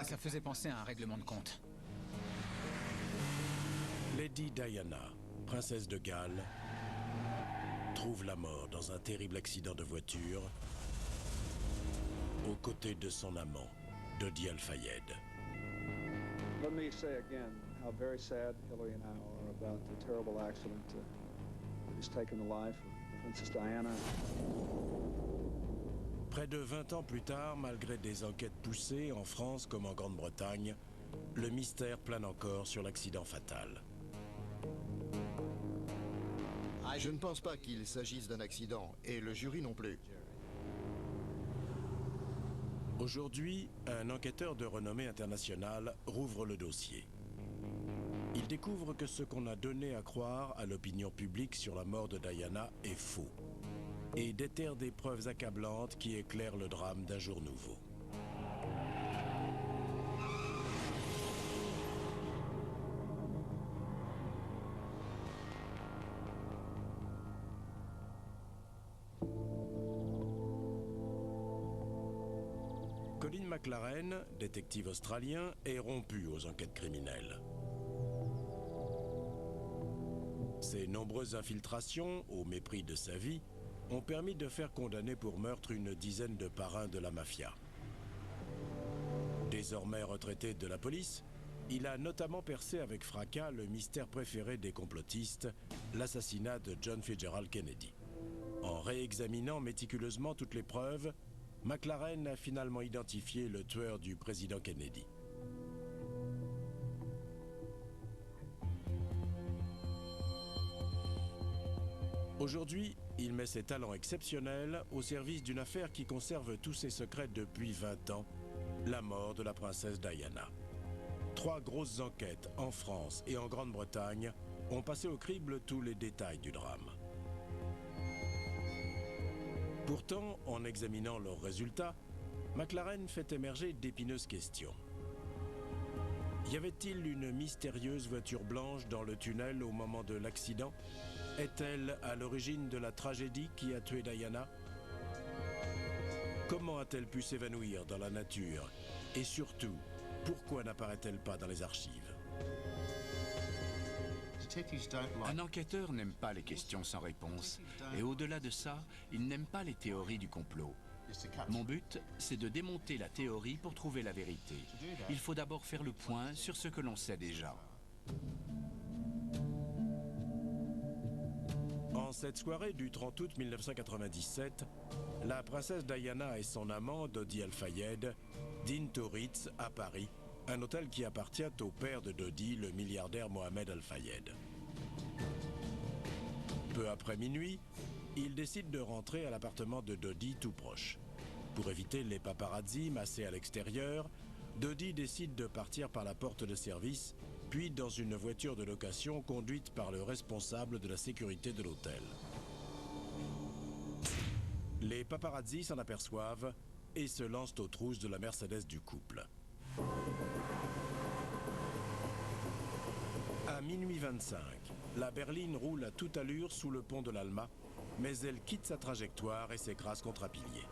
Ça faisait penser à un règlement de compte. Lady Diana, princesse de Galles, trouve la mort dans un terrible accident de voiture aux côtés de son amant, Dodi Al-Fayed. Let me say again how very sad Hillary and I are about the terrible accident that has taken the life of Princess Diana. Près de 20 ans plus tard, malgré des enquêtes poussées en France comme en Grande-Bretagne, le mystère plane encore sur l'accident fatal. Je ne pense pas qu'il s'agisse d'un accident, et le jury non plus. Aujourd'hui, un enquêteur de renommée internationale rouvre le dossier. Il découvre que ce qu'on a donné à croire à l'opinion publique sur la mort de Diana est faux et déterre des preuves accablantes qui éclairent le drame d'un jour nouveau. Colin McLaren, détective australien, est rompu aux enquêtes criminelles. Ses nombreuses infiltrations, au mépris de sa vie, ont permis de faire condamner pour meurtre une dizaine de parrains de la mafia. Désormais retraité de la police, il a notamment percé avec fracas le mystère préféré des complotistes, l'assassinat de John Fitzgerald Kennedy. En réexaminant méticuleusement toutes les preuves, McLaren a finalement identifié le tueur du président Kennedy. Aujourd'hui, il met ses talents exceptionnels au service d'une affaire qui conserve tous ses secrets depuis 20 ans, la mort de la princesse Diana. 3 grosses enquêtes en France et en Grande-Bretagne ont passé au crible tous les détails du drame. Pourtant, en examinant leurs résultats, McLaren fait émerger d'épineuses questions. Y avait-il une mystérieuse voiture blanche dans le tunnel au moment de l'accident? Est-elle à l'origine de la tragédie qui a tué Diana? Comment a-t-elle pu s'évanouir dans la nature? Et surtout, pourquoi n'apparaît-elle pas dans les archives? Un enquêteur n'aime pas les questions sans réponse. Et au-delà de ça, il n'aime pas les théories du complot. Mon but, c'est de démonter la théorie pour trouver la vérité. Il faut d'abord faire le point sur ce que l'on sait déjà. En cette soirée du 30 août 1997, la princesse Diana et son amant, Dodi Al-Fayed, dînent au Ritz à Paris, un hôtel qui appartient au père de Dodi, le milliardaire Mohamed Al-Fayed. Peu après minuit, ils décident de rentrer à l'appartement de Dodi tout proche. Pour éviter les paparazzis massés à l'extérieur, Dodi décide de partir par la porte de service, puis dans une voiture de location conduite par le responsable de la sécurité de l'hôtel. Les paparazzis s'en aperçoivent et se lancent aux trousses de la Mercedes du couple. À minuit 25, la berline roule à toute allure sous le pont de l'Alma, mais elle quitte sa trajectoire et s'écrase contre un pilier.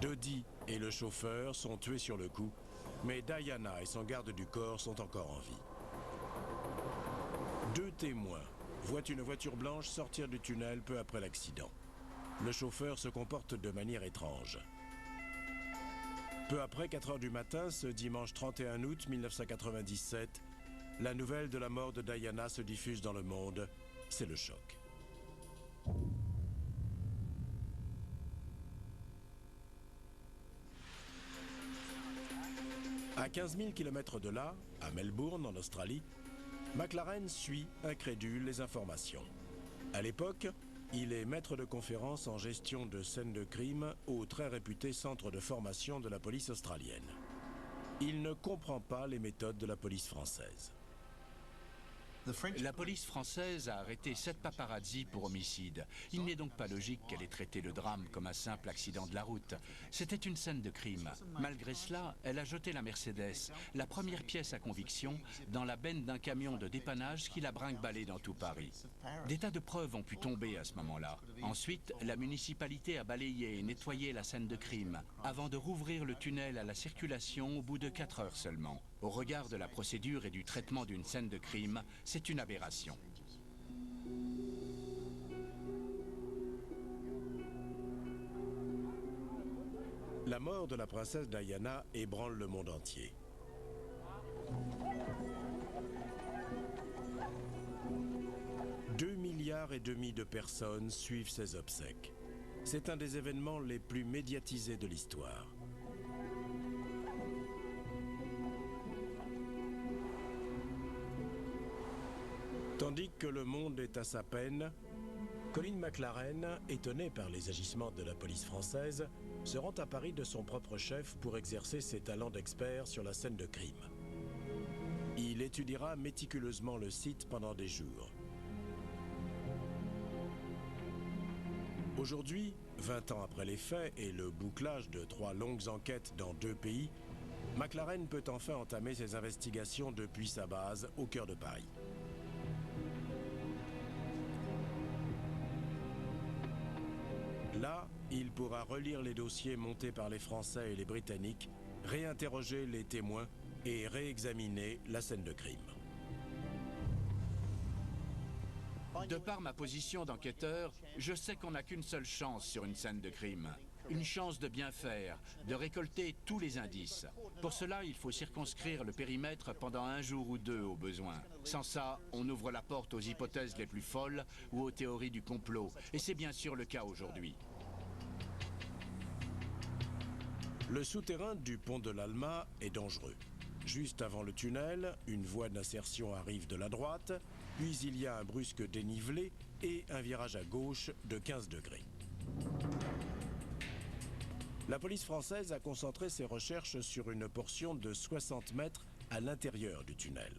Dodi et le chauffeur sont tués sur le coup, mais Diana et son garde du corps sont encore en vie. 2 témoins voient une voiture blanche sortir du tunnel peu après l'accident. Le chauffeur se comporte de manière étrange. Peu après 4 heures du matin, ce dimanche 31 août 1997, la nouvelle de la mort de Diana se diffuse dans le monde. C'est le choc. À 15 000 km de là, à Melbourne, en Australie, McLaren suit, incrédule, les informations. À l'époque, il est maître de conférence en gestion de scènes de crime au très réputé centre de formation de la police australienne. Il ne comprend pas les méthodes de la police française. La police française a arrêté 7 paparazzis pour homicide. Il n'est donc pas logique qu'elle ait traité le drame comme un simple accident de la route. C'était une scène de crime. Malgré cela, elle a jeté la Mercedes, la première pièce à conviction, dans la benne d'un camion de dépannage qui l'a brinque-ballé dans tout Paris. Des tas de preuves ont pu tomber à ce moment-là. Ensuite, la municipalité a balayé et nettoyé la scène de crime, avant de rouvrir le tunnel à la circulation au bout de 4 heures seulement. Au regard de la procédure et du traitement d'une scène de crime, c'est une aberration. La mort de la princesse Diana ébranle le monde entier. « 2,5 milliards de personnes suivent ses obsèques. C'est un des événements les plus médiatisés de l'histoire. Tandis que le monde est à sa peine, Colin McLaren, étonné par les agissements de la police française, se rend à Paris de son propre chef pour exercer ses talents d'expert sur la scène de crime. Il étudiera méticuleusement le site pendant des jours. Aujourd'hui, 20 ans après les faits et le bouclage de 3 longues enquêtes dans 2 pays, McLaren peut enfin entamer ses investigations depuis sa base au cœur de Paris. Là, il pourra relire les dossiers montés par les Français et les Britanniques, réinterroger les témoins et réexaminer la scène de crime. De par ma position d'enquêteur, je sais qu'on n'a qu'une seule chance sur une scène de crime. Une chance de bien faire, de récolter tous les indices. Pour cela, il faut circonscrire le périmètre pendant 1 jour ou 2 au besoin. Sans ça, on ouvre la porte aux hypothèses les plus folles ou aux théories du complot. Et c'est bien sûr le cas aujourd'hui. Le souterrain du pont de l'Alma est dangereux. Juste avant le tunnel, une voie d'insertion arrive de la droite, puis il y a un brusque dénivelé et un virage à gauche de 15 degrés. La police française a concentré ses recherches sur une portion de 60 mètres à l'intérieur du tunnel.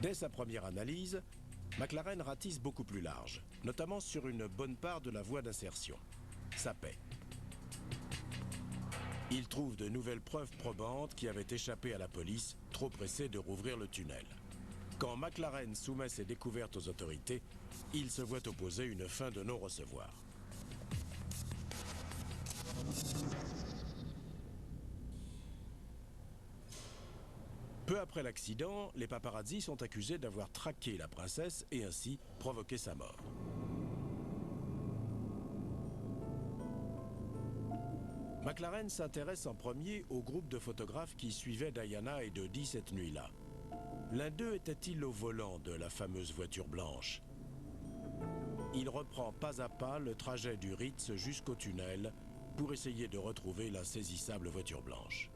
Dès sa première analyse, McLaren ratisse beaucoup plus large, notamment sur une bonne part de la voie d'insertion. Ça paie. Il trouve de nouvelles preuves probantes qui avaient échappé à la police, trop pressée de rouvrir le tunnel. Quand McLaren soumet ses découvertes aux autorités, il se voit opposer une fin de non-recevoir. Peu après l'accident, les paparazzi sont accusés d'avoir traqué la princesse et ainsi provoqué sa mort. McLaren s'intéresse en premier au groupe de photographes qui suivaient Diana et Dodi cette nuit-là. L'un d'eux était-il au volant de la fameuse voiture blanche? Il reprend pas à pas le trajet du Ritz jusqu'au tunnel pour essayer de retrouver l'insaisissable voiture blanche.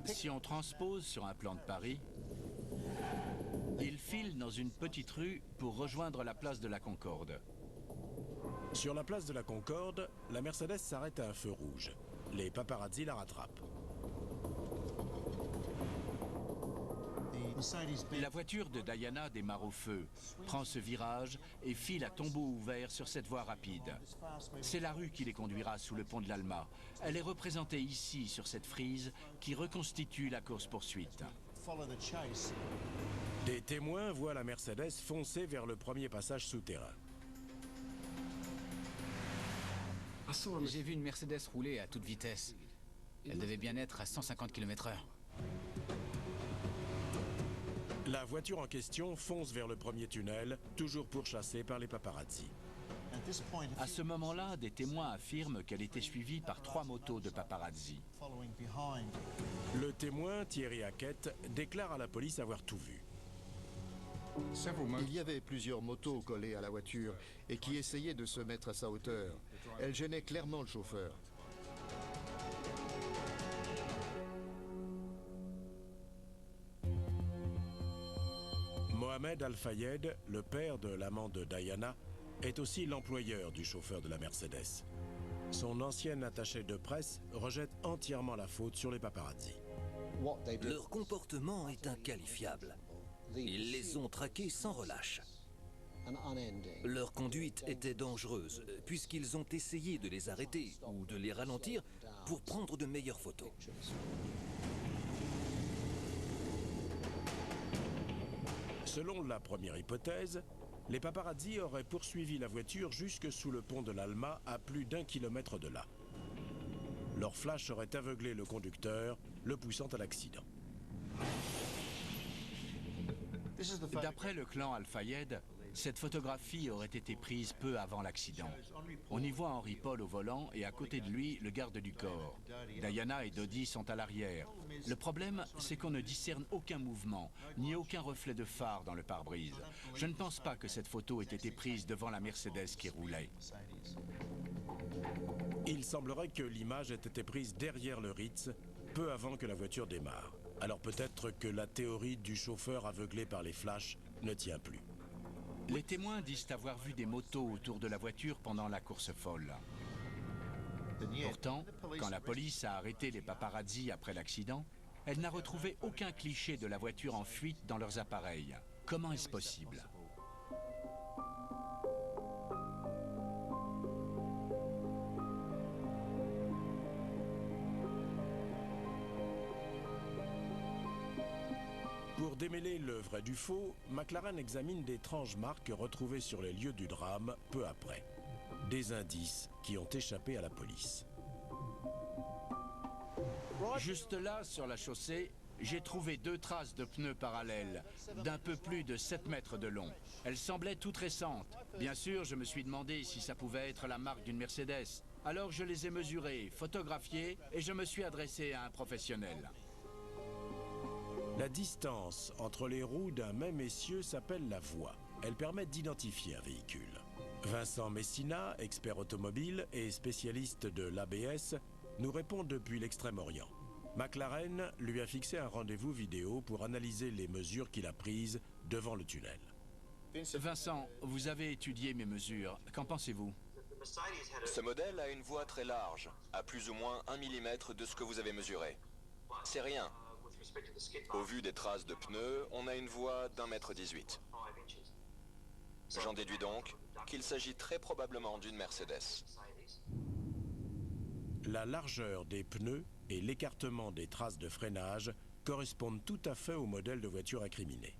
Si on transpose sur un plan de Paris, il file dans une petite rue pour rejoindre la place de la Concorde. Sur la place de la Concorde, la Mercedes s'arrête à un feu rouge. Les paparazzi la rattrapent. La voiture de Diana démarre au feu, prend ce virage et file à tombeau ouvert sur cette voie rapide. C'est la rue qui les conduira sous le pont de l'Alma. Elle est représentée ici sur cette frise qui reconstitue la course-poursuite. Des témoins voient la Mercedes foncer vers le premier passage souterrain. J'ai vu une Mercedes rouler à toute vitesse. Elle devait bien être à 150 km/h. La voiture en question fonce vers le premier tunnel, toujours pourchassée par les paparazzi. À ce moment-là, des témoins affirment qu'elle était suivie par 3 motos de paparazzi. Le témoin, Thierry Hackett, déclare à la police avoir tout vu. Il y avait plusieurs motos collées à la voiture et qui essayaient de se mettre à sa hauteur. Elles gênaient clairement le chauffeur. Mohamed Al-Fayed, le père de l'amant de Diana, est aussi l'employeur du chauffeur de la Mercedes. Son ancien attaché de presse rejette entièrement la faute sur les paparazzi. Leur comportement est inqualifiable. Ils les ont traqués sans relâche. Leur conduite était dangereuse, puisqu'ils ont essayé de les arrêter ou de les ralentir pour prendre de meilleures photos. Selon la première hypothèse, les paparazzi auraient poursuivi la voiture jusque sous le pont de l'Alma à plus d'1 kilomètre de là. Leur flash aurait aveuglé le conducteur, le poussant à l'accident. D'après le clan Al-Fayed, cette photographie aurait été prise peu avant l'accident. On y voit Henry Paul au volant et à côté de lui, le garde du corps. Diana et Dodi sont à l'arrière. Le problème, c'est qu'on ne discerne aucun mouvement, ni aucun reflet de phare dans le pare-brise. Je ne pense pas que cette photo ait été prise devant la Mercedes qui roulait. Il semblerait que l'image ait été prise derrière le Ritz, peu avant que la voiture démarre. Alors peut-être que la théorie du chauffeur aveuglé par les flashs ne tient plus. Les témoins disent avoir vu des motos autour de la voiture pendant la course folle. Pourtant, quand la police a arrêté les paparazzi après l'accident, elle n'a retrouvé aucun cliché de la voiture en fuite dans leurs appareils. Comment est-ce possible ? Pour démêler le vrai du faux, McLaren examine d'étranges marques retrouvées sur les lieux du drame peu après. Des indices qui ont échappé à la police. Juste là, sur la chaussée, j'ai trouvé 2 traces de pneus parallèles, d'un peu plus de 7 mètres de long. Elles semblaient toutes récentes. Bien sûr, je me suis demandé si ça pouvait être la marque d'une Mercedes. Alors je les ai mesurées, photographiées, et je me suis adressé à un professionnel. La distance entre les roues d'un même essieu s'appelle la voie. Elle permet d'identifier un véhicule. Vincent Messina, expert automobile et spécialiste de l'ABS, nous répond depuis l'Extrême-Orient. McLaren lui a fixé un rendez-vous vidéo pour analyser les mesures qu'il a prises devant le tunnel. Vincent, vous avez étudié mes mesures. Qu'en pensez-vous ? Ce modèle a une voie très large, à plus ou moins 1 mm de ce que vous avez mesuré. C'est rien. Au vu des traces de pneus, on a une voie d'1 m 18. J'en déduis donc qu'il s'agit très probablement d'une Mercedes. La largeur des pneus et l'écartement des traces de freinage correspondent tout à fait au modèle de voiture incriminé.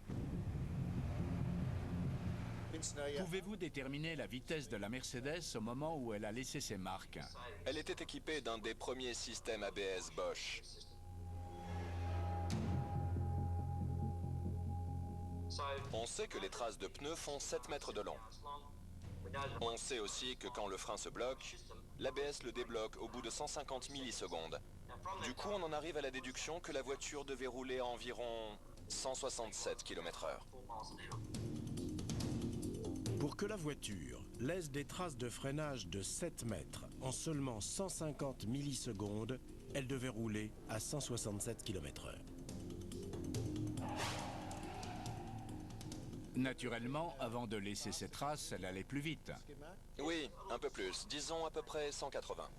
Pouvez-vous déterminer la vitesse de la Mercedes au moment où elle a laissé ses marques? Elle était équipée d'un des premiers systèmes ABS Bosch. On sait que les traces de pneus font 7 mètres de long. On sait aussi que quand le frein se bloque, l'ABS le débloque au bout de 150 millisecondes. Du coup, on en arrive à la déduction que la voiture devait rouler à environ 167 km/h. Pour que la voiture laisse des traces de freinage de 7 mètres en seulement 150 millisecondes, elle devait rouler à 167 km/h. Naturellement, avant de laisser ses traces, elle allait plus vite. Oui, un peu plus. Disons à peu près 180.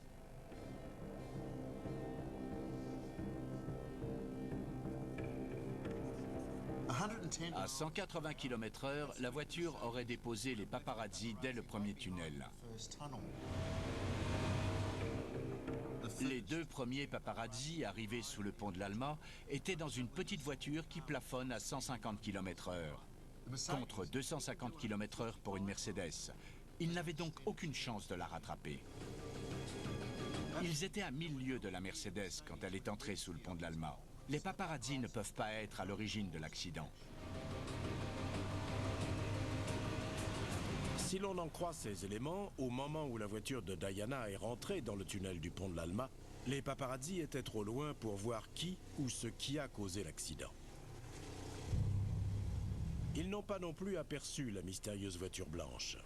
À 180 km/h, la voiture aurait déposé les paparazzi dès le premier tunnel. Les 2 premiers paparazzi arrivés sous le pont de l'Alma étaient dans une petite voiture qui plafonne à 150 km/h, contre 250 km/h pour une Mercedes. Ils n'avaient donc aucune chance de la rattraper. Ils étaient à 1000 lieues de la Mercedes quand elle est entrée sous le pont de l'Alma. Les paparazzi ne peuvent pas être à l'origine de l'accident. Si l'on en croit ces éléments, au moment où la voiture de Diana est rentrée dans le tunnel du pont de l'Alma, les paparazzi étaient trop loin pour voir qui ou ce qui a causé l'accident. Ils n'ont pas non plus aperçu la mystérieuse voiture blanche.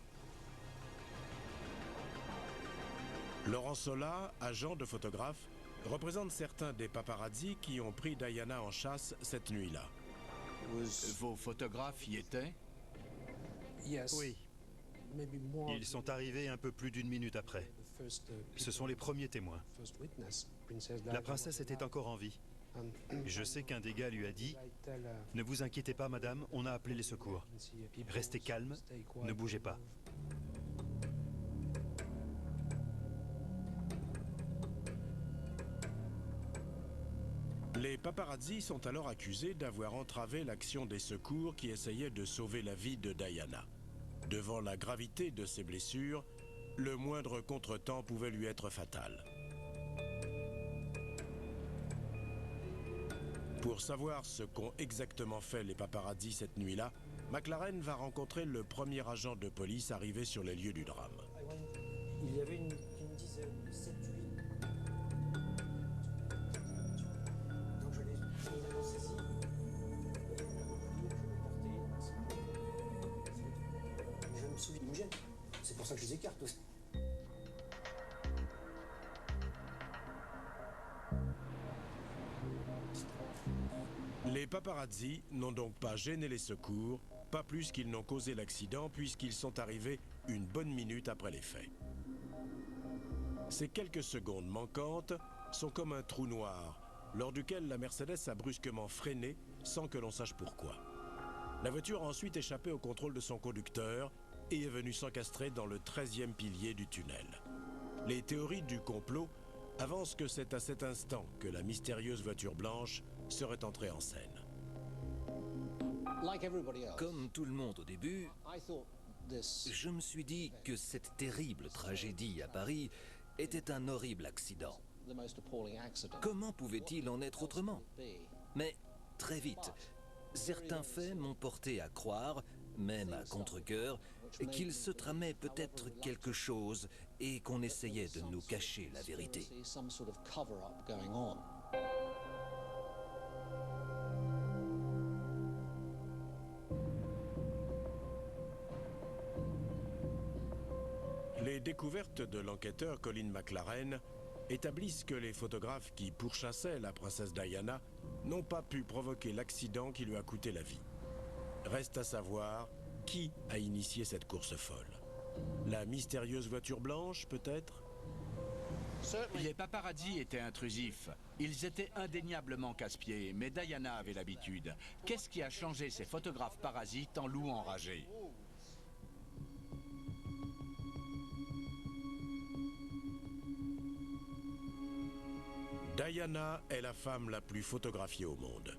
Laurent Sola, agent de photographe, représente certains des paparazzi qui ont pris Diana en chasse cette nuit-là. Vos photographes y étaient? Oui. Ils sont arrivés un peu plus d'1 minute après. Ce sont les premiers témoins. La princesse était encore en vie. Je sais qu'un des gars lui a dit « Ne vous inquiétez pas, madame, on a appelé les secours. Restez calme, ne bougez pas. » Les paparazzi sont alors accusés d'avoir entravé l'action des secours qui essayaient de sauver la vie de Diana. Devant la gravité de ses blessures, le moindre contretemps pouvait lui être fatal. Pour savoir ce qu'ont exactement fait les paparazzi cette nuit-là, McLaren va rencontrer le premier agent de police arrivé sur les lieux du drame. Il y avait une dizaine, 7, 8. Donc je les ai saisis. Je me souviens, ils me gênent. C'est pour ça que je les écarte aussi. Les paparazzi n'ont donc pas gêné les secours, pas plus qu'ils n'ont causé l'accident puisqu'ils sont arrivés une bonne minute après les faits. Ces quelques secondes manquantes sont comme un trou noir, lors duquel la Mercedes a brusquement freiné sans que l'on sache pourquoi. La voiture a ensuite échappé au contrôle de son conducteur et est venue s'encastrer dans le 13e pilier du tunnel. Les théories du complot avancent que c'est à cet instant que la mystérieuse voiture blanche serait entrée en scène. Comme tout le monde au début, je me suis dit que cette terrible tragédie à Paris était un horrible accident. Comment pouvait-il en être autrement? Mais très vite, certains faits m'ont porté à croire, même à contre-cœur, qu'il se tramait peut-être quelque chose et qu'on essayait de nous cacher la vérité. Les découvertes de l'enquêteur Colin McLaren établissent que les photographes qui pourchassaient la princesse Diana n'ont pas pu provoquer l'accident qui lui a coûté la vie. Reste à savoir qui a initié cette course folle. La mystérieuse voiture blanche, peut-être? Les paparazzi étaient intrusifs. Ils étaient indéniablement casse-pieds, mais Diana avait l'habitude. Qu'est-ce qui a changé ces photographes parasites en loups enragés? Diana est la femme la plus photographiée au monde.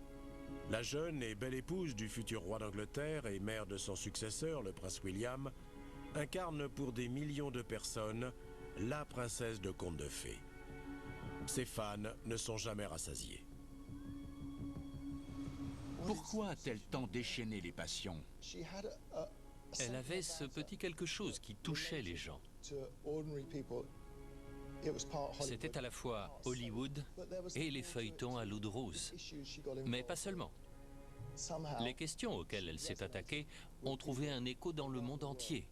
La jeune et belle épouse du futur roi d'Angleterre et mère de son successeur, le prince William, incarne pour des millions de personnes la princesse de contes de fées. Ses fans ne sont jamais rassasiés. Pourquoi a-t-elle tant déchaîné les passions? Elle avait ce petit quelque chose qui touchait les gens. C'était à la fois Hollywood et les feuilletons à l'eau de rose. Mais pas seulement. Les questions auxquelles elle s'est attaquée ont trouvé un écho dans le monde entier.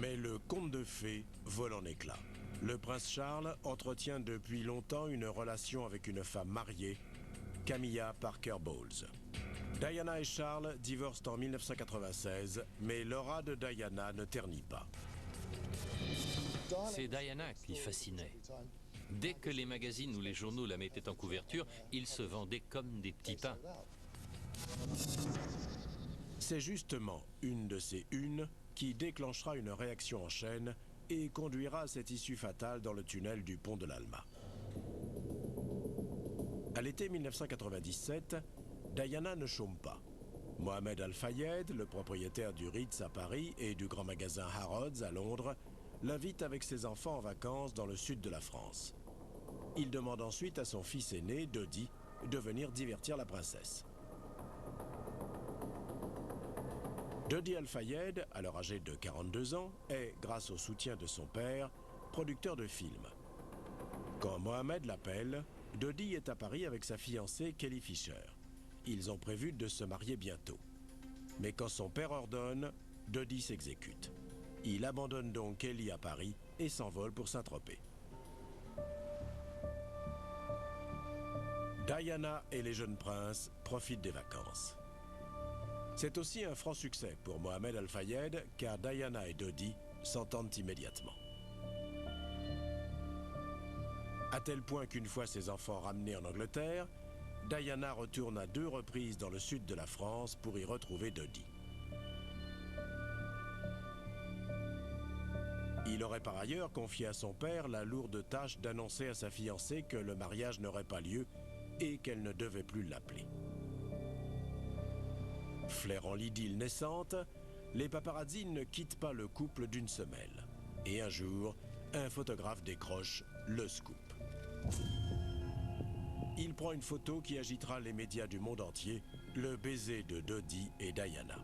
Mais le conte de fées vole en éclats. Le prince Charles entretient depuis longtemps une relation avec une femme mariée, Camilla Parker Bowles. Diana et Charles divorcent en 1996, mais l'aura de Diana ne ternit pas. C'est Diana qui fascinait. Dès que les magazines ou les journaux la mettaient en couverture, ils se vendaient comme des petits pains. C'est justement une de ces unes qui déclenchera une réaction en chaîne et conduira à cette issue fatale dans le tunnel du pont de l'Alma. À l'été 1997, Diana ne chôme pas. Mohamed Al-Fayed, le propriétaire du Ritz à Paris et du grand magasin Harrods à Londres, l'invite avec ses enfants en vacances dans le sud de la France. Il demande ensuite à son fils aîné, Dodi, de venir divertir la princesse. Dodi Al-Fayed, alors âgé de 42 ans, est, grâce au soutien de son père, producteur de films. Quand Mohamed l'appelle, Dodi est à Paris avec sa fiancée Kelly Fisher. Ils ont prévu de se marier bientôt. Mais quand son père ordonne, Dodi s'exécute. Il abandonne donc Kelly à Paris et s'envole pour Saint-Tropez. Diana et les jeunes princes profitent des vacances. C'est aussi un franc succès pour Mohamed Al-Fayed, car Diana et Dodi s'entendent immédiatement. À tel point qu'une fois ses enfants ramenés en Angleterre, Diana retourne à 2 reprises dans le sud de la France pour y retrouver Dodi. Il aurait par ailleurs confié à son père la lourde tâche d'annoncer à sa fiancée que le mariage n'aurait pas lieu et qu'elle ne devait plus l'appeler. Flairant l'idylle naissante, les paparazzi ne quittent pas le couple d'une semelle. Et un jour, un photographe décroche le scoop. Il prend une photo qui agitera les médias du monde entier, le baiser de Dodi et Diana.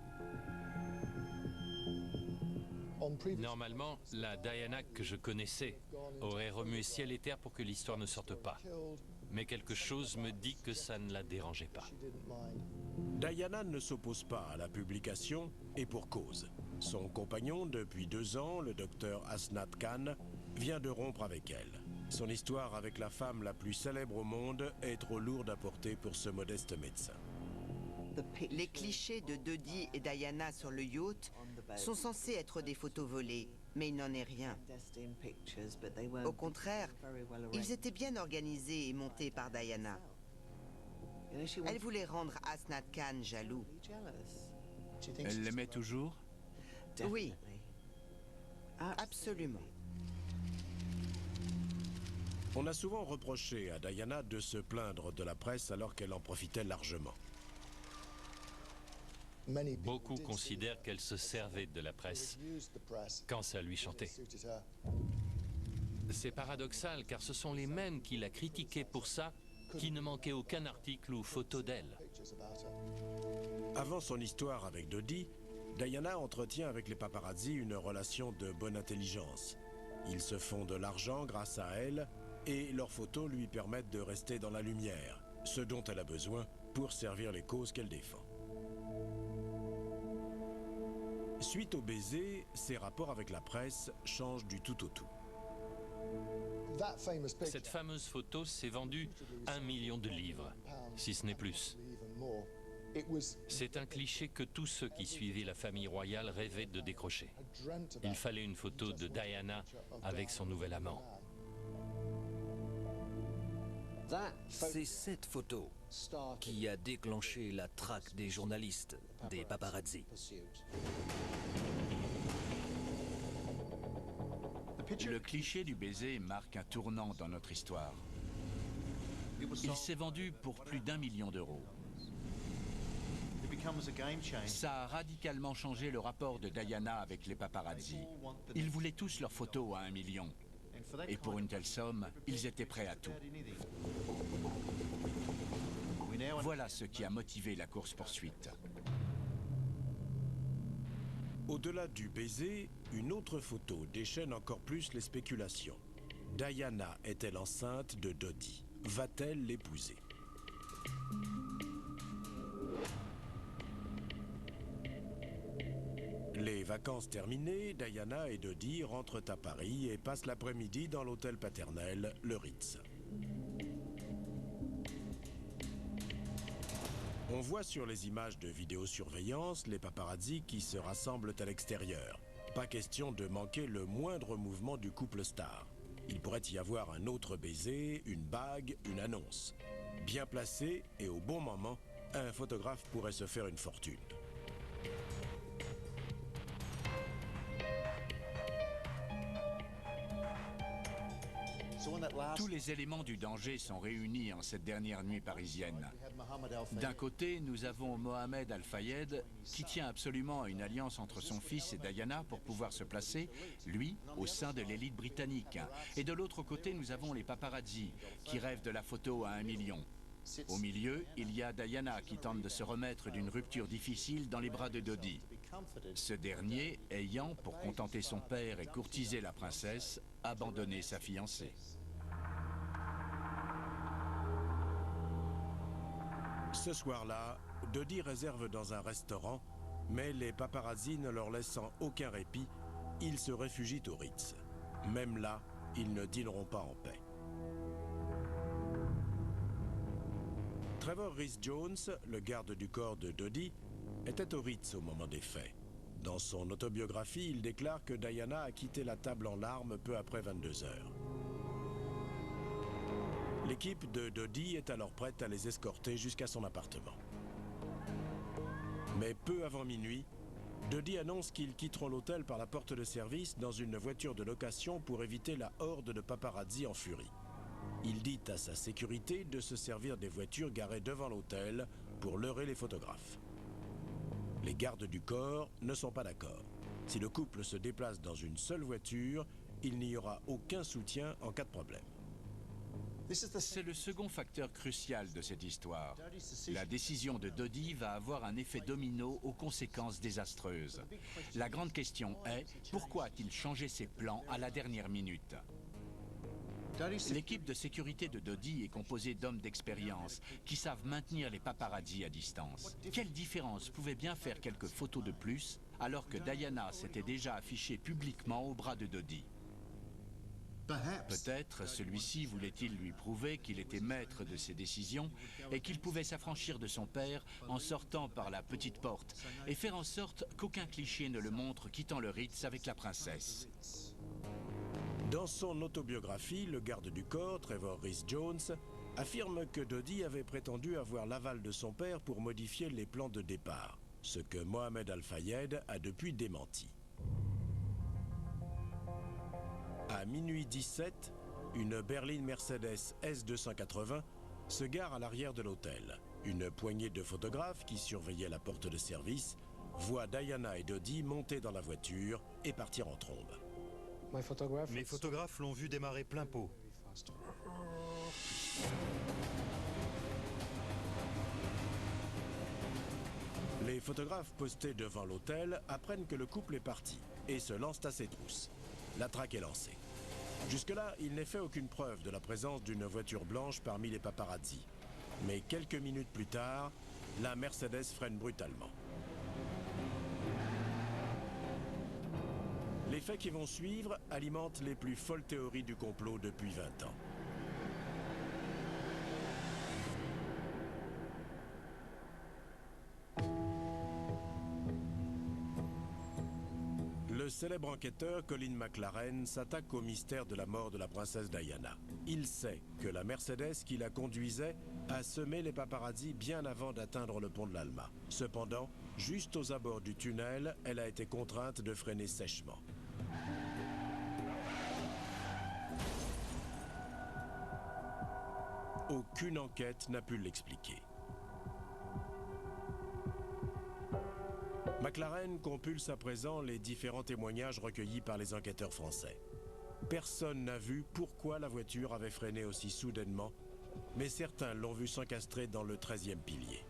Normalement, la Diana que je connaissais aurait remué ciel et terre pour que l'histoire ne sorte pas. Mais quelque chose me dit que ça ne la dérangeait pas. Diana ne s'oppose pas à la publication, et pour cause. Son compagnon depuis 2 ans, le docteur Asnat Khan, vient de rompre avec elle. Son histoire avec la femme la plus célèbre au monde est trop lourde à porter pour ce modeste médecin. Les clichés de Dodi et Diana sur le yacht sont censés être des photos volées, mais il n'en est rien. Au contraire, ils étaient bien organisés et montés par Diana. Elle voulait rendre Asnat Khan jaloux. Elle l'aimait toujours? Oui, absolument. On a souvent reproché à Diana de se plaindre de la presse alors qu'elle en profitait largement. Beaucoup considèrent qu'elle se servait de la presse quand ça lui chantait. C'est paradoxal car ce sont les mêmes qui la critiquaient pour ça qui ne manquaient aucun article ou photo d'elle. Avant son histoire avec Dodi, Diana entretient avec les paparazzi une relation de bonne intelligence. Ils se font de l'argent grâce à elle et leurs photos lui permettent de rester dans la lumière, ce dont elle a besoin pour servir les causes qu'elle défend. Suite au baiser, ses rapports avec la presse changent du tout au tout. Cette fameuse photo s'est vendue 1 million de livres, si ce n'est plus. C'est un cliché que tous ceux qui suivaient la famille royale rêvaient de décrocher. Il fallait une photo de Diana avec son nouvel amant. C'est cette photo qui a déclenché la traque des journalistes, des paparazzi. Le cliché du baiser marque un tournant dans notre histoire. Il s'est vendu pour plus d'1 million d'euros. Ça a radicalement changé le rapport de Diana avec les paparazzi. Ils voulaient tous leurs photos à 1 million. Et pour une telle somme, ils étaient prêts à tout. Voilà ce qui a motivé la course-poursuite. Au-delà du baiser, une autre photo déchaîne encore plus les spéculations. Diana est-elle enceinte de Dodi? Va-t-elle l'épouser? Les vacances terminées, Diana et Dodi rentrent à Paris et passent l'après-midi dans l'hôtel paternel, le Ritz. On voit sur les images de vidéosurveillance les paparazzi qui se rassemblent à l'extérieur. Pas question de manquer le moindre mouvement du couple star. Il pourrait y avoir un autre baiser, une bague, une annonce. Bien placé et au bon moment, un photographe pourrait se faire une fortune. Tous les éléments du danger sont réunis en cette dernière nuit parisienne. D'un côté, nous avons Mohamed Al-Fayed, qui tient absolument à une alliance entre son fils et Diana pour pouvoir se placer, lui, au sein de l'élite britannique. Et de l'autre côté, nous avons les paparazzi, qui rêvent de la photo à 1 million. Au milieu, il y a Diana qui tente de se remettre d'une rupture difficile dans les bras de Dodi. Ce dernier ayant, pour contenter son père et courtiser la princesse, abandonné sa fiancée. Ce soir-là, Dodi réserve dans un restaurant, mais les paparazzi ne leur laissant aucun répit, ils se réfugient au Ritz. Même là, ils ne dîneront pas en paix. Trevor Rhys-Jones, le garde du corps de Dodi, était au Ritz au moment des faits. Dans son autobiographie, il déclare que Diana a quitté la table en larmes peu après 22 heures. L'équipe de Dodi est alors prête à les escorter jusqu'à son appartement. Mais peu avant minuit, Dodie annonce qu'ils quitteront l'hôtel par la porte de service dans une voiture de location pour éviter la horde de paparazzi en furie. Il dit à sa sécurité de se servir des voitures garées devant l'hôtel pour leurrer les photographes. Les gardes du corps ne sont pas d'accord. Si le couple se déplace dans une seule voiture, il n'y aura aucun soutien en cas de problème. C'est le second facteur crucial de cette histoire. La décision de Dodie va avoir un effet domino aux conséquences désastreuses. La grande question est, pourquoi a-t-il changé ses plans à la dernière minute ? L'équipe de sécurité de Dodie est composée d'hommes d'expérience qui savent maintenir les paparazzis à distance. Quelle différence pouvait bien faire quelques photos de plus alors que Diana s'était déjà affichée publiquement au bras de Dodie ? Peut-être celui-ci voulait-il lui prouver qu'il était maître de ses décisions et qu'il pouvait s'affranchir de son père en sortant par la petite porte et faire en sorte qu'aucun cliché ne le montre quittant le Ritz avec la princesse. Dans son autobiographie, le garde du corps, Trevor Rhys-Jones, affirme que Dodie avait prétendu avoir l'aval de son père pour modifier les plans de départ, ce que Mohamed Al-Fayed a depuis démenti. À minuit 17, une berline Mercedes S280 se gare à l'arrière de l'hôtel. Une poignée de photographes qui surveillaient la porte de service voient Diana et Dodie monter dans la voiture et partir en trombe. Mes photographes l'ont vu démarrer plein pot. Les photographes postés devant l'hôtel apprennent que le couple est parti et se lancent à ses trousses. La traque est lancée. Jusque-là, il n'est fait aucune preuve de la présence d'une voiture blanche parmi les paparazzis. Mais quelques minutes plus tard, la Mercedes freine brutalement. Les faits qui vont suivre alimentent les plus folles théories du complot depuis 20 ans. Le célèbre enquêteur Colin McLaren s'attaque au mystère de la mort de la princesse Diana. Il sait que la Mercedes qui la conduisait a semé les paparazzis bien avant d'atteindre le pont de l'Alma. Cependant, juste aux abords du tunnel, elle a été contrainte de freiner sèchement. Aucune enquête n'a pu l'expliquer. McLaren compulse à présent les différents témoignages recueillis par les enquêteurs français. Personne n'a vu pourquoi la voiture avait freiné aussi soudainement, mais certains l'ont vu s'encastrer dans le 13e pilier.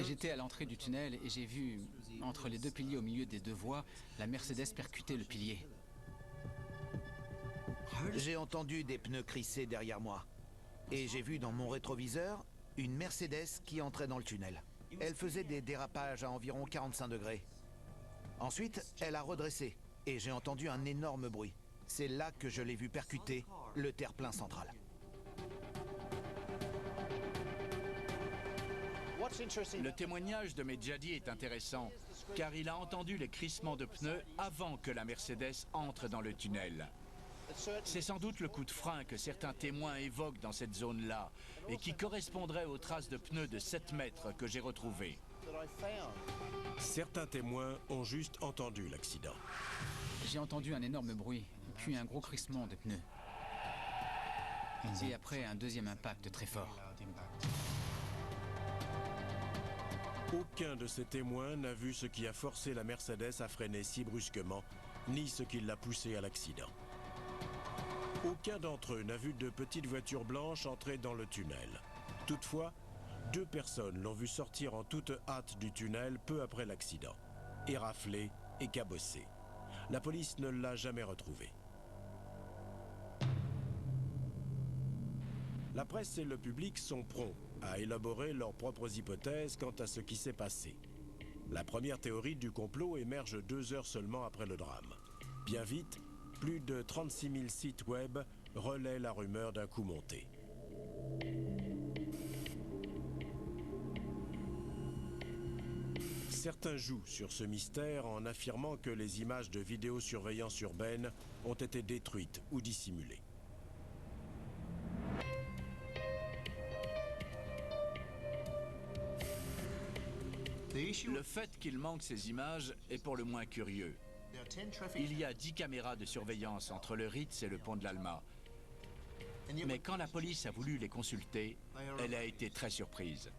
J'étais à l'entrée du tunnel et j'ai vu, entre les deux piliers au milieu des deux voies, la Mercedes percuter le pilier. J'ai entendu des pneus crisser derrière moi. Et j'ai vu dans mon rétroviseur une Mercedes qui entrait dans le tunnel. Elle faisait des dérapages à environ 45 degrés. Ensuite, elle a redressé et j'ai entendu un énorme bruit. C'est là que je l'ai vu percuter le terre-plein central. Le témoignage de Medjadi est intéressant, car il a entendu les crissements de pneus avant que la Mercedes entre dans le tunnel. C'est sans doute le coup de frein que certains témoins évoquent dans cette zone-là, et qui correspondrait aux traces de pneus de 7 mètres que j'ai retrouvées. Certains témoins ont juste entendu l'accident. J'ai entendu un énorme bruit, puis un gros crissement de pneus. Et après, un deuxième impact très fort. Aucun de ces témoins n'a vu ce qui a forcé la Mercedes à freiner si brusquement, ni ce qui l'a poussé à l'accident. Aucun d'entre eux n'a vu de petites voitures blanches entrer dans le tunnel. Toutefois, 2 personnes l'ont vu sortir en toute hâte du tunnel peu après l'accident, éraflé et cabossé. La police ne l'a jamais retrouvé. La presse et le public sont prompts à élaborer leurs propres hypothèses quant à ce qui s'est passé. La première théorie du complot émerge 2 heures seulement après le drame. Bien vite, plus de 36 000 sites web relaient la rumeur d'un coup monté. Certains jouent sur ce mystère en affirmant que les images de vidéosurveillance urbaine ont été détruites ou dissimulées. Le fait qu'il manque ces images est pour le moins curieux. Il y a 10 caméras de surveillance entre le Ritz et le pont de l'Alma. Mais quand la police a voulu les consulter, elle a été très surprise.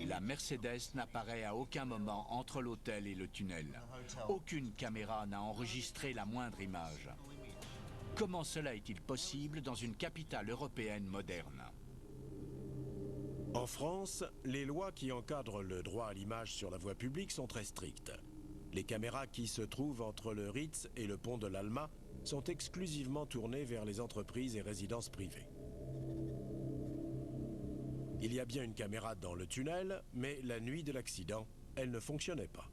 La Mercedes n'apparaît à aucun moment entre l'hôtel et le tunnel. Aucune caméra n'a enregistré la moindre image. Comment cela est-il possible dans une capitale européenne moderne? En France, les lois qui encadrent le droit à l'image sur la voie publique sont très strictes. Les caméras qui se trouvent entre le Ritz et le pont de l'Alma sont exclusivement tournées vers les entreprises et résidences privées. Il y a bien une caméra dans le tunnel, mais la nuit de l'accident, elle ne fonctionnait pas.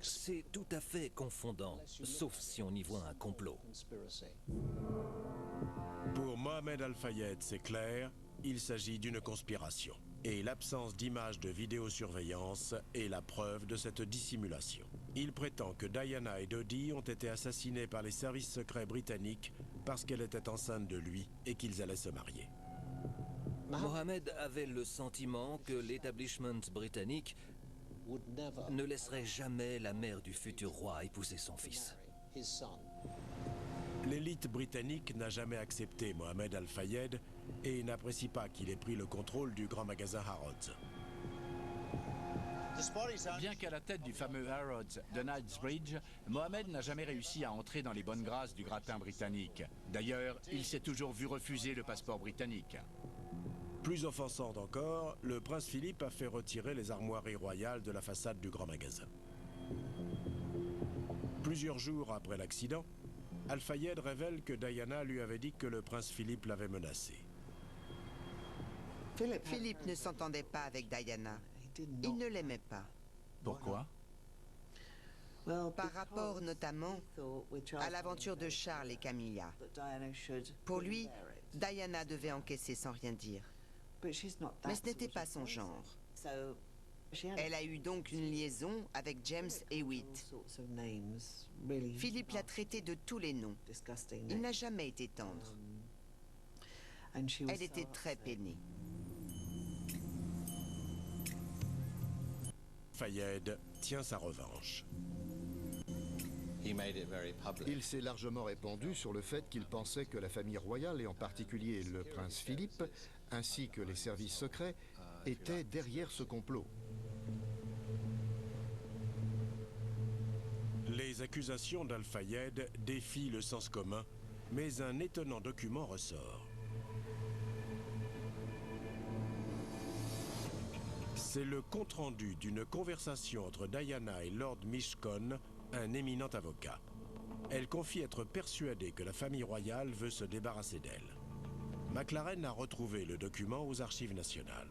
C'est tout à fait confondant, sauf si on y voit un complot. Pour Mohamed Al-Fayed, c'est clair, il s'agit d'une conspiration. Et l'absence d'images de vidéosurveillance est la preuve de cette dissimulation. Il prétend que Diana et Dodi ont été assassinés par les services secrets britanniques parce qu'elle était enceinte de lui et qu'ils allaient se marier. Mohamed avait le sentiment que l'établissement britannique ne laisserait jamais la mère du futur roi épouser son fils. L'élite britannique n'a jamais accepté Mohamed Al-Fayed et n'apprécie pas qu'il ait pris le contrôle du grand magasin Harrods. Bien qu'à la tête du fameux Harrods de Knightsbridge, Mohamed n'a jamais réussi à entrer dans les bonnes grâces du gratin britannique. D'ailleurs, il s'est toujours vu refuser le passeport britannique. Plus offensante encore, le prince Philippe a fait retirer les armoiries royales de la façade du grand magasin. Plusieurs jours après l'accident, Al-Fayed révèle que Diana lui avait dit que le prince Philippe l'avait menacé. Philippe ne s'entendait pas avec Diana. Il ne l'aimait pas. Pourquoi? Par rapport notamment à l'aventure de Charles et Camilla. Pour lui, Diana devait encaisser sans rien dire. Mais ce n'était pas son genre. Elle a eu donc une liaison avec James Hewitt. Philippe l'a traité de tous les noms. Il n'a jamais été tendre. Elle était très peinée. Fayed tient sa revanche. Il s'est largement répandu sur le fait qu'il pensait que la famille royale, et en particulier le prince Philippe, ainsi que les services secrets, étaient derrière ce complot. Les accusations d'Al-Fayed défient le sens commun, mais un étonnant document ressort. C'est le compte-rendu d'une conversation entre Diana et Lord Mishcon, un éminent avocat. Elle confie être persuadée que la famille royale veut se débarrasser d'elle. McLaren a retrouvé le document aux archives nationales.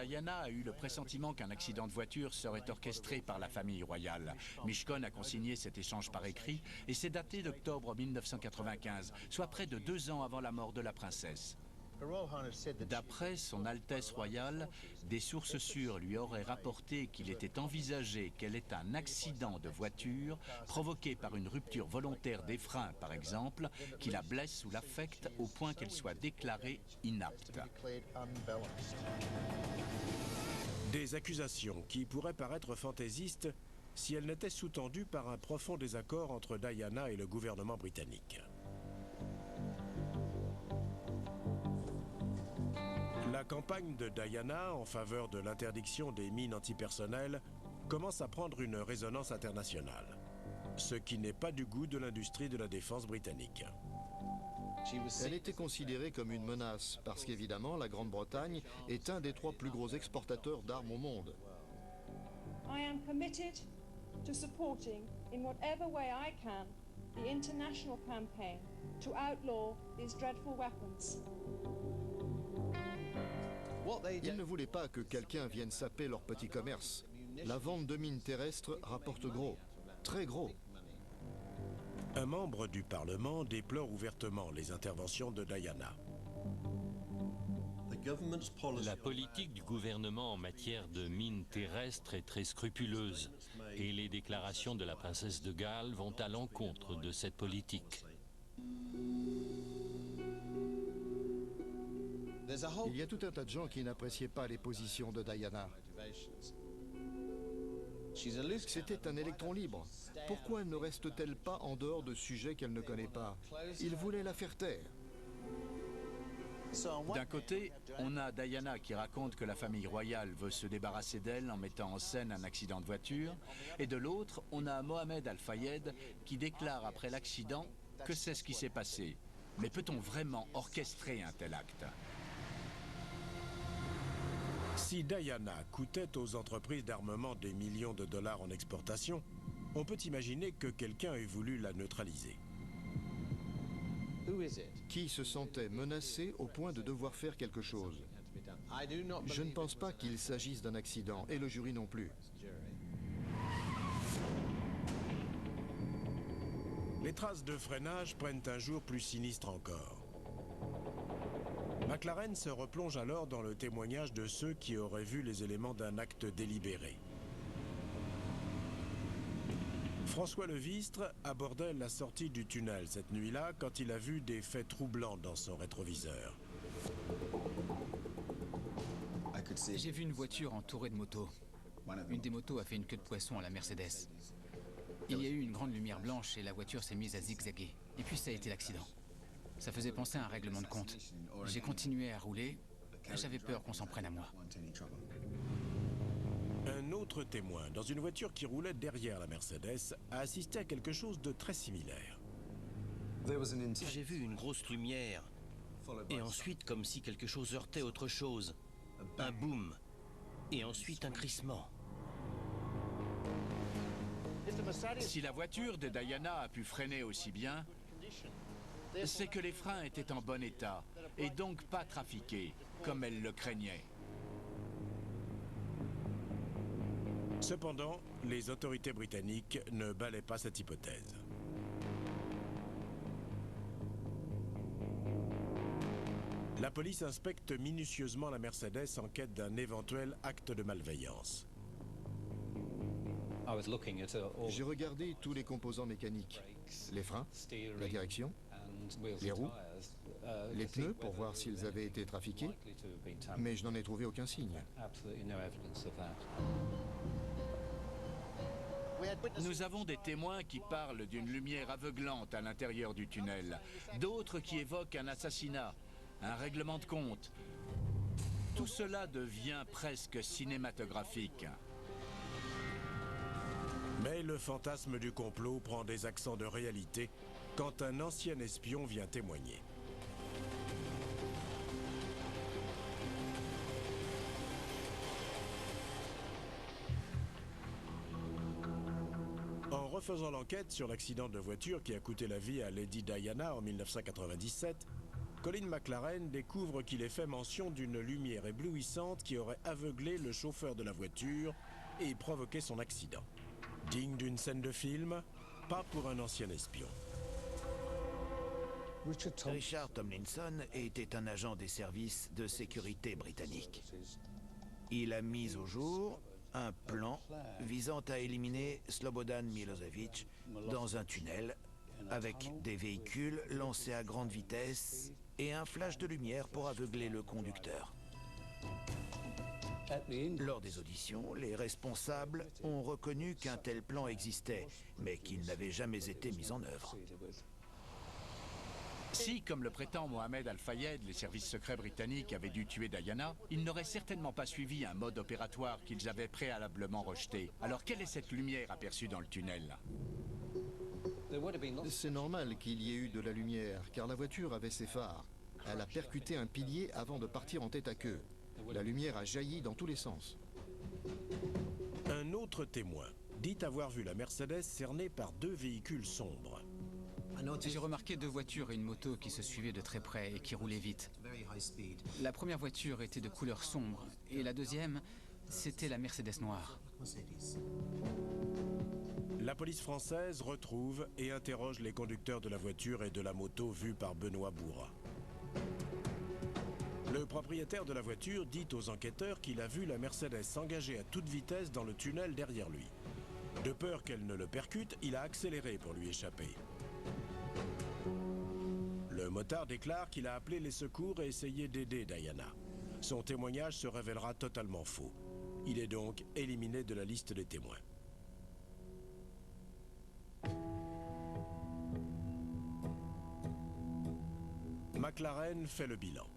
Diana a eu le pressentiment qu'un accident de voiture serait orchestré par la famille royale. Mishcon a consigné cet échange par écrit et c'est daté d'octobre 1995, soit près de 2 ans avant la mort de la princesse. D'après son Altesse royale, des sources sûres lui auraient rapporté qu'il était envisagé qu'elle ait un accident de voiture provoqué par une rupture volontaire des freins, par exemple, qui la blesse ou l'affecte au point qu'elle soit déclarée inapte. Des accusations qui pourraient paraître fantaisistes si elles n'étaient sous-tendues par un profond désaccord entre Diana et le gouvernement britannique. La campagne de Diana en faveur de l'interdiction des mines antipersonnelles commence à prendre une résonance internationale, ce qui n'est pas du goût de l'industrie de la défense britannique. Elle était considérée comme une menace parce qu'évidemment la Grande-Bretagne est un des 3 plus gros exportateurs d'armes au monde. I am committed to supporting in whatever way I can the international campaign to outlaw these dreadful weapons. Ils ne voulaient pas que quelqu'un vienne saper leur petit commerce. La vente de mines terrestres rapporte gros, très gros. Un membre du Parlement déplore ouvertement les interventions de Diana. La politique du gouvernement en matière de mines terrestres est très scrupuleuse et les déclarations de la princesse de Galles vont à l'encontre de cette politique. Il y a tout un tas de gens qui n'appréciaient pas les positions de Diana. C'était un électron libre. Pourquoi ne reste-t-elle pas en dehors de sujets qu'elle ne connaît pas? Il voulait la faire taire. D'un côté, on a Diana qui raconte que la famille royale veut se débarrasser d'elle en mettant en scène un accident de voiture. Et de l'autre, on a Mohamed Al-Fayed qui déclare après l'accident que c'est ce qui s'est passé. Mais peut-on vraiment orchestrer un tel acte? Si Diana coûtait aux entreprises d'armement des millions de dollars en exportation, on peut imaginer que quelqu'un ait voulu la neutraliser. Qui se sentait menacé au point de devoir faire quelque chose? Je ne pense pas qu'il s'agisse d'un accident, et le jury non plus. Les traces de freinage prennent un jour plus sinistre encore. McLaren se replonge alors dans le témoignage de ceux qui auraient vu les éléments d'un acte délibéré. François Levistre abordait la sortie du tunnel cette nuit-là quand il a vu des faits troublants dans son rétroviseur. J'ai vu une voiture entourée de motos. Une des motos a fait une queue de poisson à la Mercedes. Il y a eu une grande lumière blanche et la voiture s'est mise à zigzaguer. Et puis ça a été l'accident. Ça faisait penser à un règlement de compte. J'ai continué à rouler. J'avais peur qu'on s'en prenne à moi. Un autre témoin, dans une voiture qui roulait derrière la Mercedes, a assisté à quelque chose de très similaire. J'ai vu une grosse lumière. Et ensuite, comme si quelque chose heurtait autre chose. Un boom. Et ensuite un crissement. Si la voiture de Diana a pu freiner aussi bien, c'est que les freins étaient en bon état et donc pas trafiqués, comme elle le craignait. Cependant, les autorités britanniques ne balaient pas cette hypothèse. La police inspecte minutieusement la Mercedes en quête d'un éventuel acte de malveillance. J'ai regardé tous les composants mécaniques. Les freins, la direction, les roues, les pneus pour voir s'ils avaient été trafiqués, mais je n'en ai trouvé aucun signe. Nous avons des témoins qui parlent d'une lumière aveuglante à l'intérieur du tunnel, d'autres qui évoquent un assassinat, un règlement de compte. Tout cela devient presque cinématographique. Mais le fantasme du complot prend des accents de réalité quand un ancien espion vient témoigner. En refaisant l'enquête sur l'accident de voiture qui a coûté la vie à Lady Diana en 1997, Colin McLaren découvre qu'il est fait mention d'une lumière éblouissante qui aurait aveuglé le chauffeur de la voiture et provoqué son accident. Digne d'une scène de film, pas pour un ancien espion. Richard Tomlinson était un agent des services de sécurité britanniques. Il a mis au jour un plan visant à éliminer Slobodan Milosevic dans un tunnel avec des véhicules lancés à grande vitesse et un flash de lumière pour aveugler le conducteur. Lors des auditions, les responsables ont reconnu qu'un tel plan existait, mais qu'il n'avait jamais été mis en œuvre. Si, comme le prétend Mohamed Al-Fayed, les services secrets britanniques avaient dû tuer Diana, ils n'auraient certainement pas suivi un mode opératoire qu'ils avaient préalablement rejeté. Alors quelle est cette lumière aperçue dans le tunnel? C'est normal qu'il y ait eu de la lumière, car la voiture avait ses phares. Elle a percuté un pilier avant de partir en tête à queue. La lumière a jailli dans tous les sens. Un autre témoin dit avoir vu la Mercedes cernée par deux véhicules sombres. J'ai remarqué deux voitures et une moto qui se suivaient de très près et qui roulaient vite. La première voiture était de couleur sombre et la deuxième, c'était la Mercedes noire. La police française retrouve et interroge les conducteurs de la voiture et de la moto vus par Benoît Bourra. Le propriétaire de la voiture dit aux enquêteurs qu'il a vu la Mercedes s'engager à toute vitesse dans le tunnel derrière lui. De peur qu'elle ne le percute, il a accéléré pour lui échapper. Le motard déclare qu'il a appelé les secours et essayé d'aider Diana. Son témoignage se révélera totalement faux. Il est donc éliminé de la liste des témoins. McLaren fait le bilan.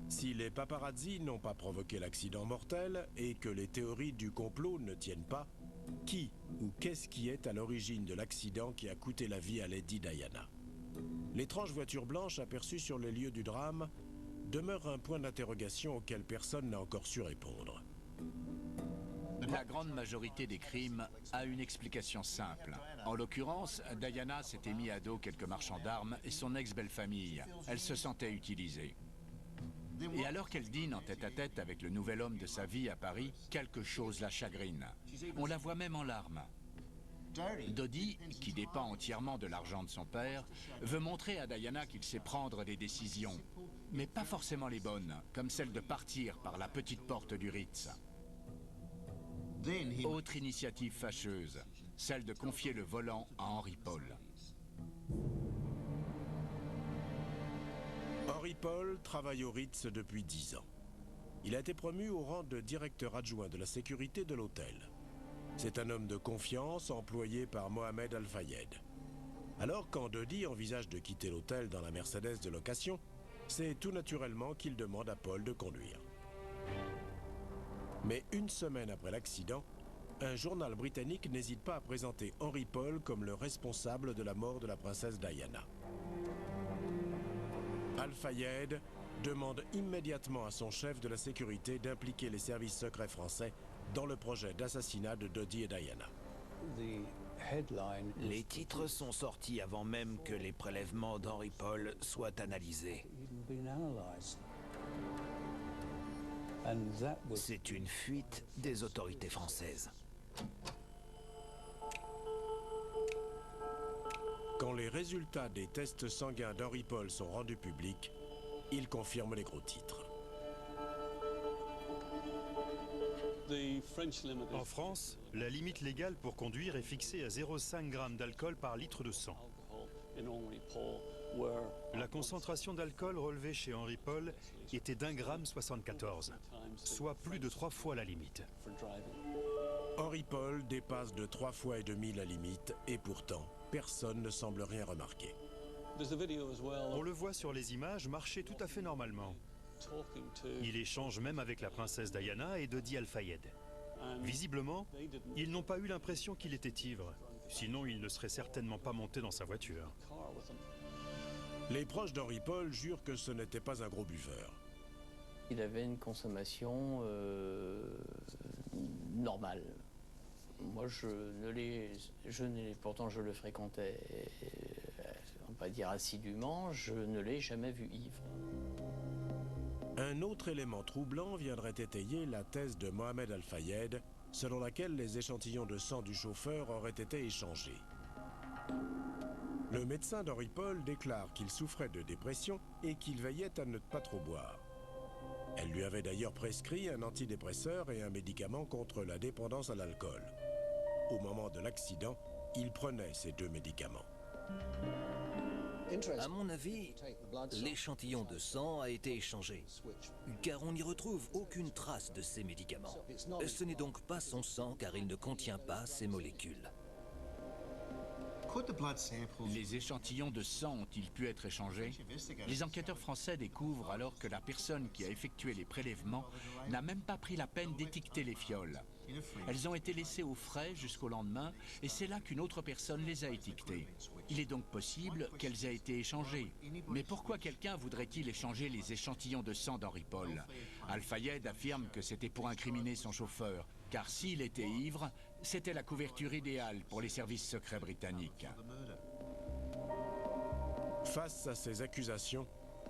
Si les paparazzi n'ont pas provoqué l'accident mortel et que les théories du complot ne tiennent pas, qui ou qu'est-ce qui est à l'origine de l'accident qui a coûté la vie à Lady Diana? L'étrange voiture blanche aperçue sur les lieux du drame demeure un point d'interrogation auquel personne n'a encore su répondre. La grande majorité des crimes a une explication simple. En l'occurrence, Diana s'était mis à dos quelques marchands d'armes et son ex-belle-famille. Elle se sentait utilisée. Et alors qu'elle dîne en tête-à-tête avec le nouvel homme de sa vie à Paris, quelque chose la chagrine. On la voit même en larmes. Dodie, qui dépend entièrement de l'argent de son père, veut montrer à Diana qu'il sait prendre des décisions, mais pas forcément les bonnes, comme celle de partir par la petite porte du Ritz. Autre initiative fâcheuse, celle de confier le volant à Henry Paul. Henry Paul travaille au Ritz depuis 10 ans. Il a été promu au rang de directeur adjoint de la sécurité de l'hôtel. C'est un homme de confiance employé par Mohamed Al-Fayed. Alors quand Dodie envisage de quitter l'hôtel dans la Mercedes de location, c'est tout naturellement qu'il demande à Paul de conduire. Mais une semaine après l'accident, un journal britannique n'hésite pas à présenter Henry Paul comme le responsable de la mort de la princesse Diana. Al-Fayed demande immédiatement à son chef de la sécurité d'impliquer les services secrets français dans le projet d'assassinat de Dodie et Diana. Les titres sont sortis avant même que les prélèvements d'Henry Paul soient analysés. C'est une fuite des autorités françaises. Quand les résultats des tests sanguins d'Henry Paul sont rendus publics, il confirme les gros titres. En France, la limite légale pour conduire est fixée à 0,5 g d'alcool par litre de sang. La concentration d'alcool relevée chez Henry Paul était d'1,74 g, soit plus de 3 fois la limite. Henry Paul dépasse de 3,5 fois la limite et pourtant, personne ne semble rien remarquer. On le voit sur les images marcher tout à fait normalement. Il échange même avec la princesse Diana et Dodie Al-Fayed. Visiblement, ils n'ont pas eu l'impression qu'il était ivre. Sinon, il ne serait certainement pas monté dans sa voiture. Les proches d'Henry Paul jurent que ce n'était pas un gros buveur. Il avait une consommation normale. Moi, pourtant je le fréquentais, on va pas dire assidûment, je ne l'ai jamais vu ivre. Un autre élément troublant viendrait étayer la thèse de Mohamed Al-Fayed, selon laquelle les échantillons de sang du chauffeur auraient été échangés. Le médecin d'Henry Paul déclare qu'il souffrait de dépression et qu'il veillait à ne pas trop boire. Elle lui avait d'ailleurs prescrit un antidépresseur et un médicament contre la dépendance à l'alcool. Au moment de l'accident, il prenait ces deux médicaments. À mon avis, l'échantillon de sang a été échangé, car on n'y retrouve aucune trace de ces médicaments. Ce n'est donc pas son sang, car il ne contient pas ces molécules. Les échantillons de sang ont-ils pu être échangés? Les enquêteurs français découvrent alors que la personne qui a effectué les prélèvements n'a même pas pris la peine d'étiqueter les fioles. Elles ont été laissées au frais jusqu'au lendemain et c'est là qu'une autre personne les a étiquetées. Il est donc possible qu'elles aient été échangées. Mais pourquoi quelqu'un voudrait-il échanger les échantillons de sang d'Henry Paul? Al-Fayed affirme que c'était pour incriminer son chauffeur, car s'il était ivre, c'était la couverture idéale pour les services secrets britanniques. Face à ces accusations,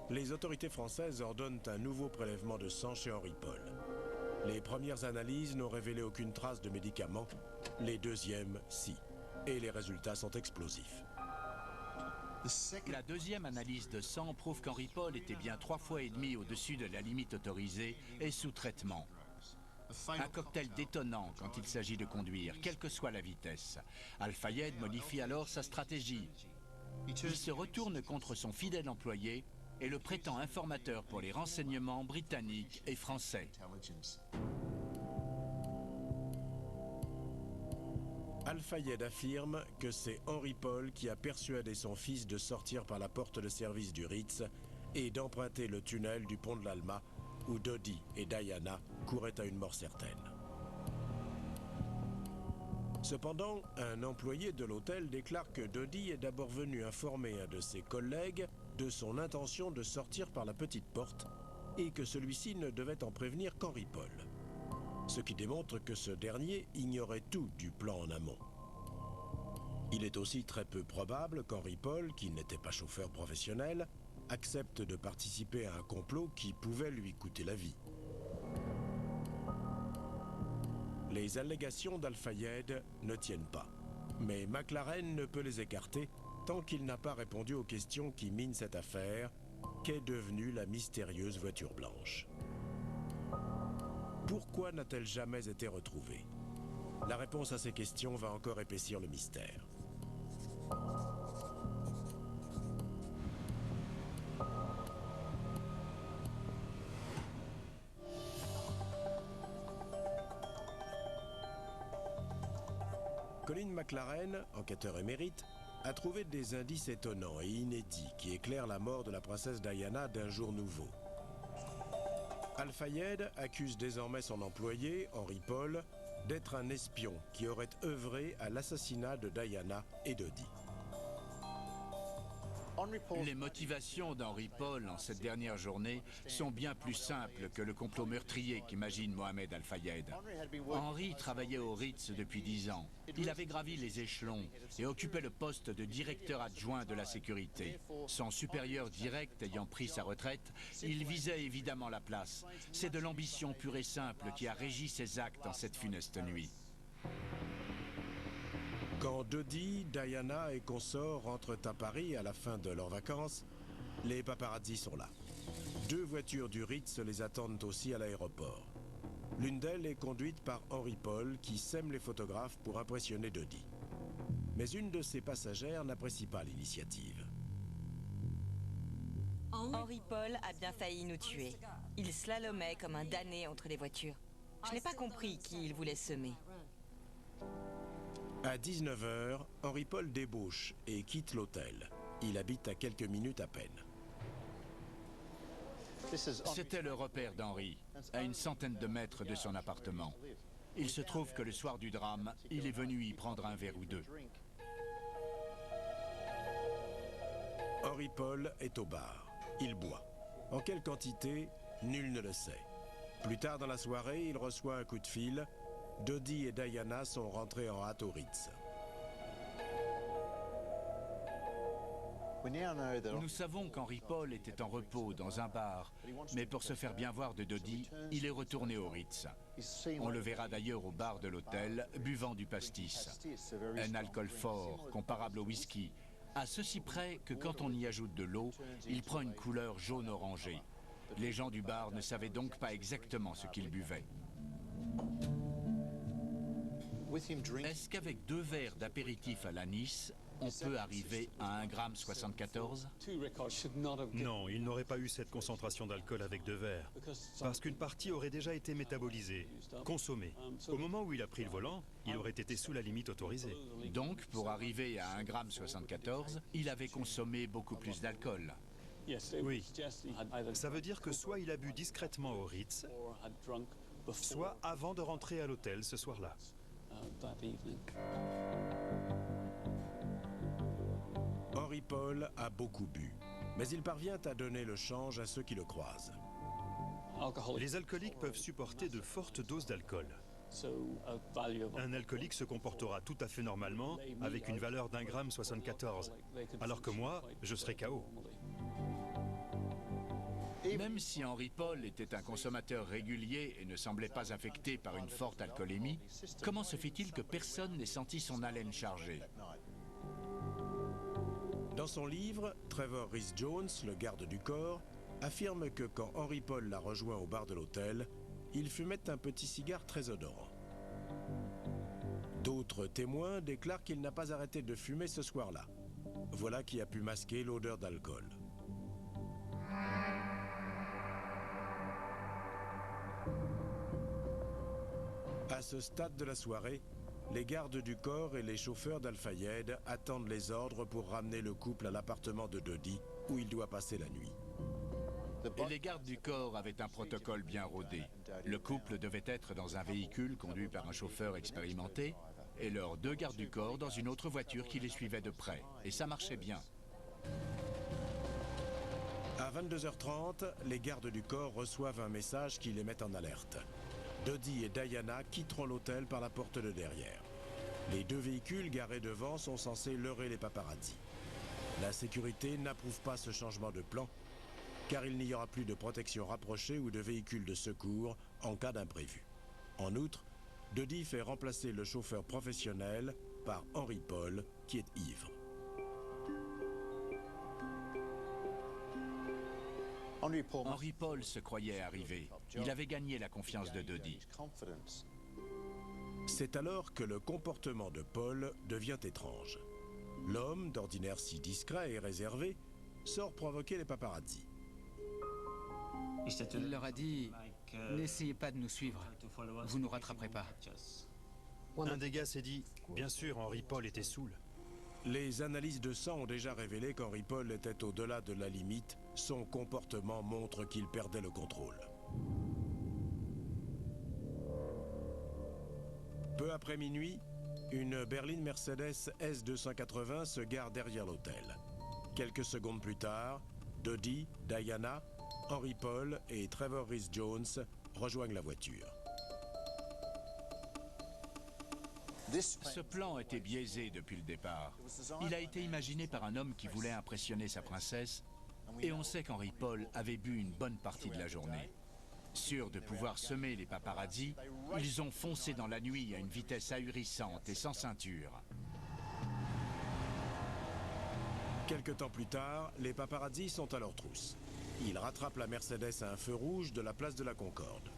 les autorités françaises ordonnent un nouveau prélèvement de sang chez Henry Paul. Les premières analyses n'ont révélé aucune trace de médicaments, les deuxièmes, si. Et les résultats sont explosifs. La deuxième analyse de sang prouve qu'Henry Paul était bien 3,5 fois au-dessus de la limite autorisée et sous traitement. Un cocktail détonnant quand il s'agit de conduire, quelle que soit la vitesse. Al-Fayed modifie alors sa stratégie. Il se retourne contre son fidèle employé et le prétend informateur pour les renseignements britanniques et français. Al-Fayed affirme que c'est Henry Paul qui a persuadé son fils de sortir par la porte de service du Ritz et d'emprunter le tunnel du pont de l'Alma où Dodi et Diana couraient à une mort certaine. Cependant, un employé de l'hôtel déclare que Dodi est d'abord venu informer un de ses collègues de son intention de sortir par la petite porte et que celui-ci ne devait en prévenir qu'Henry Paul. Ce qui démontre que ce dernier ignorait tout du plan en amont. Il est aussi très peu probable qu'Henry Paul, qui n'était pas chauffeur professionnel, accepte de participer à un complot qui pouvait lui coûter la vie. Les allégations d'Al-Fayed ne tiennent pas, mais McLaren ne peut les écarter tant qu'il n'a pas répondu aux questions qui minent cette affaire. Qu'est devenue la mystérieuse voiture blanche? Pourquoi n'a-t-elle jamais été retrouvée? La réponse à ces questions va encore épaissir le mystère. Colin McLaren, enquêteur émérite, a trouvé des indices étonnants et inédits qui éclairent la mort de la princesse Diana d'un jour nouveau. Al-Fayed accuse désormais son employé, Henry Paul, d'être un espion qui aurait œuvré à l'assassinat de Diana et Dodi. Les motivations d'Henry Paul en cette dernière journée sont bien plus simples que le complot meurtrier qu'imagine Mohamed Al-Fayed. Henry travaillait au Ritz depuis 10 ans. Il avait gravi les échelons et occupait le poste de directeur adjoint de la sécurité. Son supérieur direct ayant pris sa retraite, il visait évidemment la place. C'est de l'ambition pure et simple qui a régi ses actes en cette funeste nuit. Quand Dodi, Diana et consorts rentrent à Paris à la fin de leurs vacances, les paparazzis sont là. 2 voitures du Ritz les attendent aussi à l'aéroport. L'une d'elles est conduite par Henry Paul qui sème les photographes pour impressionner Dodi. Mais une de ses passagères n'apprécie pas l'initiative. Henry Paul a bien failli nous tuer. Il slalomait comme un damné entre les voitures. Je n'ai pas compris qui il voulait semer. À 19h, Henry Paul débauche et quitte l'hôtel. Il habite à quelques minutes à peine. C'était le repère d'Henry, à une centaine de mètres de son appartement. Il se trouve que le soir du drame, il est venu y prendre un verre ou deux. Henry Paul est au bar. Il boit. En quelle quantité, nul ne le sait. Plus tard dans la soirée, il reçoit un coup de fil. Dodi et Diana sont rentrés en hâte au Ritz. Nous savons qu'Henry Paul était en repos dans un bar, mais pour se faire bien voir de Dodi, il est retourné au Ritz. On le verra d'ailleurs au bar de l'hôtel, buvant du pastis. Un alcool fort, comparable au whisky, à ceci près que quand on y ajoute de l'eau, il prend une couleur jaune-orangé. Les gens du bar ne savaient donc pas exactement ce qu'ils buvaient. Est-ce qu'avec 2 verres d'apéritif à l'anis, on peut arriver à 1,74 g? Non, il n'aurait pas eu cette concentration d'alcool avec 2 verres, parce qu'une partie aurait déjà été métabolisée, consommée. Au moment où il a pris le volant, il aurait été sous la limite autorisée. Donc, pour arriver à 1,74 g, il avait consommé beaucoup plus d'alcool. Oui, ça veut dire que soit il a bu discrètement au Ritz, soit avant de rentrer à l'hôtel ce soir-là. Henry Paul a beaucoup bu, mais il parvient à donner le change à ceux qui le croisent. Les alcooliques peuvent supporter de fortes doses d'alcool. Un alcoolique se comportera tout à fait normalement avec une valeur d'1,74 g, alors que moi, je serai KO. Même si Henry Paul était un consommateur régulier et ne semblait pas affecté par une forte alcoolémie, comment se fait-il que personne n'ait senti son haleine chargée? Dans son livre, Trevor Rhys-Jones, le garde du corps, affirme que quand Henry Paul l'a rejoint au bar de l'hôtel, il fumait un petit cigare très odorant. D'autres témoins déclarent qu'il n'a pas arrêté de fumer ce soir-là. Voilà qui a pu masquer l'odeur d'alcool. À ce stade de la soirée, les gardes du corps et les chauffeurs d'Al-Fayed attendent les ordres pour ramener le couple à l'appartement de Dodi, où il doit passer la nuit. Et les gardes du corps avaient un protocole bien rodé. Le couple devait être dans un véhicule conduit par un chauffeur expérimenté, et leurs 2 gardes du corps dans une autre voiture qui les suivait de près. Et ça marchait bien. À 22h30, les gardes du corps reçoivent un message qui les met en alerte. Dodi et Diana quitteront l'hôtel par la porte de derrière. Les 2 véhicules garés devant sont censés leurrer les paparazzis. La sécurité n'approuve pas ce changement de plan, car il n'y aura plus de protection rapprochée ou de véhicules de secours en cas d'imprévu. En outre, Dodi fait remplacer le chauffeur professionnel par Henry Paul, qui est ivre. Henry Paul se croyait arrivé. Il avait gagné la confiance de Dodi. C'est alors que le comportement de Paul devient étrange. L'homme, d'ordinaire si discret et réservé, sort provoquer les paparazzis. Il leur a dit « N'essayez pas de nous suivre, vous nous rattraperez pas ». Un des gars s'est dit « Bien sûr, Henry Paul était saoul ». Les analyses de sang ont déjà révélé qu'Henry Paul était au-delà de la limite. Son comportement montre qu'il perdait le contrôle. Peu après minuit, une berline Mercedes S280 se gare derrière l'hôtel. Quelques secondes plus tard, Dodi, Diana, Henry Paul et Trevor Rhys-Jones rejoignent la voiture. Ce plan était biaisé depuis le départ. Il a été imaginé par un homme qui voulait impressionner sa princesse, et on sait qu'Henry Paul avait bu une bonne partie de la journée. Sûrs de pouvoir semer les paparazzis, ils ont foncé dans la nuit à une vitesse ahurissante et sans ceinture. Quelque temps plus tard, les paparazzis sont à leur trousse. Ils rattrapent la Mercedes à un feu rouge de la place de la Concorde.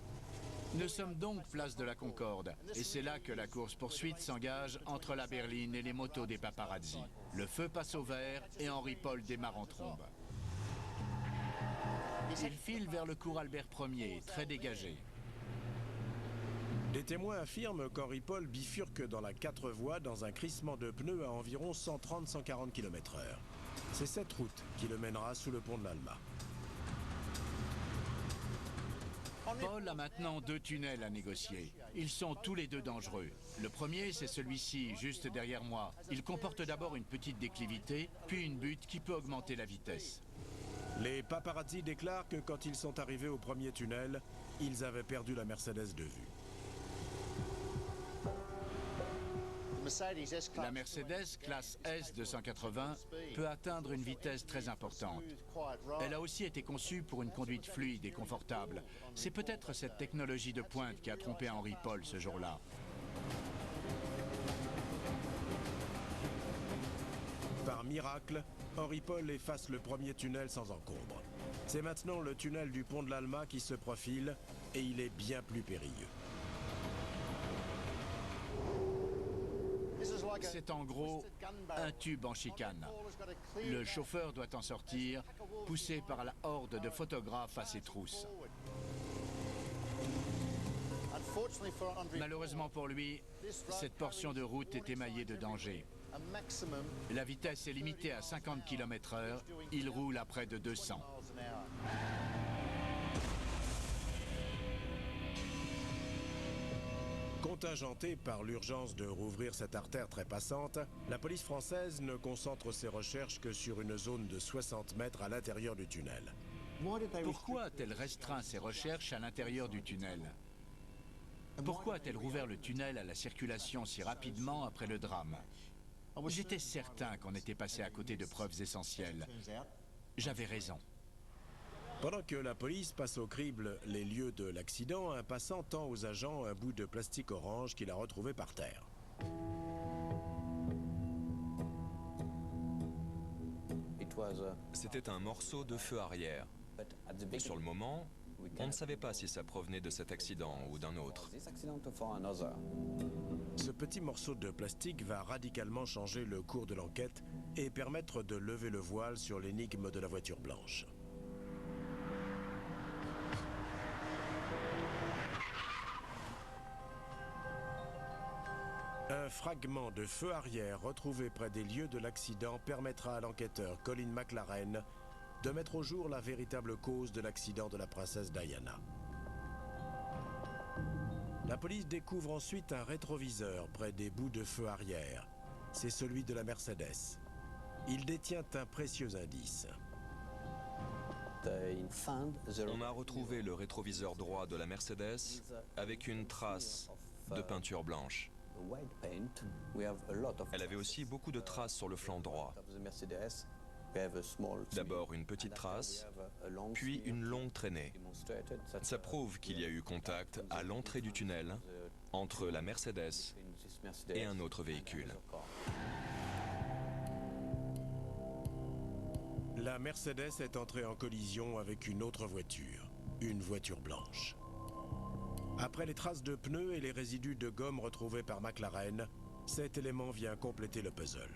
Nous sommes donc place de la Concorde, et c'est là que la course-poursuite s'engage entre la berline et les motos des paparazzis. Le feu passe au vert et Henry Paul démarre en trombe. Il file vers le cours Albert Ier, très dégagé. Des témoins affirment qu'Henry Paul bifurque dans la 4 voies dans un crissement de pneus à environ 130-140 km/h. C'est cette route qui le mènera sous le pont de l'Alma. Paul a maintenant 2 tunnels à négocier. Ils sont tous les 2 dangereux. Le premier, c'est celui-ci, juste derrière moi. Il comporte d'abord une petite déclivité, puis une butte qui peut augmenter la vitesse. Les paparazzis déclarent que quand ils sont arrivés au premier tunnel, ils avaient perdu la Mercedes de vue. La Mercedes classe S280 peut atteindre une vitesse très importante. Elle a aussi été conçue pour une conduite fluide et confortable. C'est peut-être cette technologie de pointe qui a trompé Henry Paul ce jour-là. Par miracle, Henry Paul efface le premier tunnel sans encombre. C'est maintenant le tunnel du pont de l'Alma qui se profile et il est bien plus périlleux. C'est en gros un tube en chicane. Le chauffeur doit en sortir, poussé par la horde de photographes à ses trousses. Malheureusement pour lui, cette portion de route est émaillée de dangers. La vitesse est limitée à 50 km/h, il roule à près de 200. Contingenté par l'urgence de rouvrir cette artère très passante, la police française ne concentre ses recherches que sur une zone de 60 mètres à l'intérieur du tunnel. Pourquoi a-t-elle restreint ses recherches à l'intérieur du tunnel? Pourquoi a-t-elle rouvert le tunnel à la circulation si rapidement après le drame? J'étais certain qu'on était passé à côté de preuves essentielles. J'avais raison. Pendant que la police passe au crible les lieux de l'accident, un passant tend aux agents un bout de plastique orange qu'il a retrouvé par terre. C'était un morceau de feu arrière. Sur le moment, On ne savait pas si ça provenait de cet accident ou d'un autre. Ce petit morceau de plastique va radicalement changer le cours de l'enquête et permettre de lever le voile sur l'énigme de la voiture blanche. Un fragment de feu arrière retrouvé près des lieux de l'accident permettra à l'enquêteur Colin McLaren de mettre au jour la véritable cause de l'accident de la princesse Diana. La police découvre ensuite un rétroviseur près des bouts de feu arrière. C'est celui de la Mercedes. Il détient un précieux indice. On a retrouvé le rétroviseur droit de la Mercedes avec une trace de peinture blanche. Elle avait aussi beaucoup de traces sur le flanc droit. D'abord une petite trace, puis une longue traînée. Ça prouve qu'il y a eu contact à l'entrée du tunnel entre la Mercedes et un autre véhicule. La Mercedes est entrée en collision avec une autre voiture, une voiture blanche. Après les traces de pneus et les résidus de gomme retrouvés par McLaren, cet élément vient compléter le puzzle.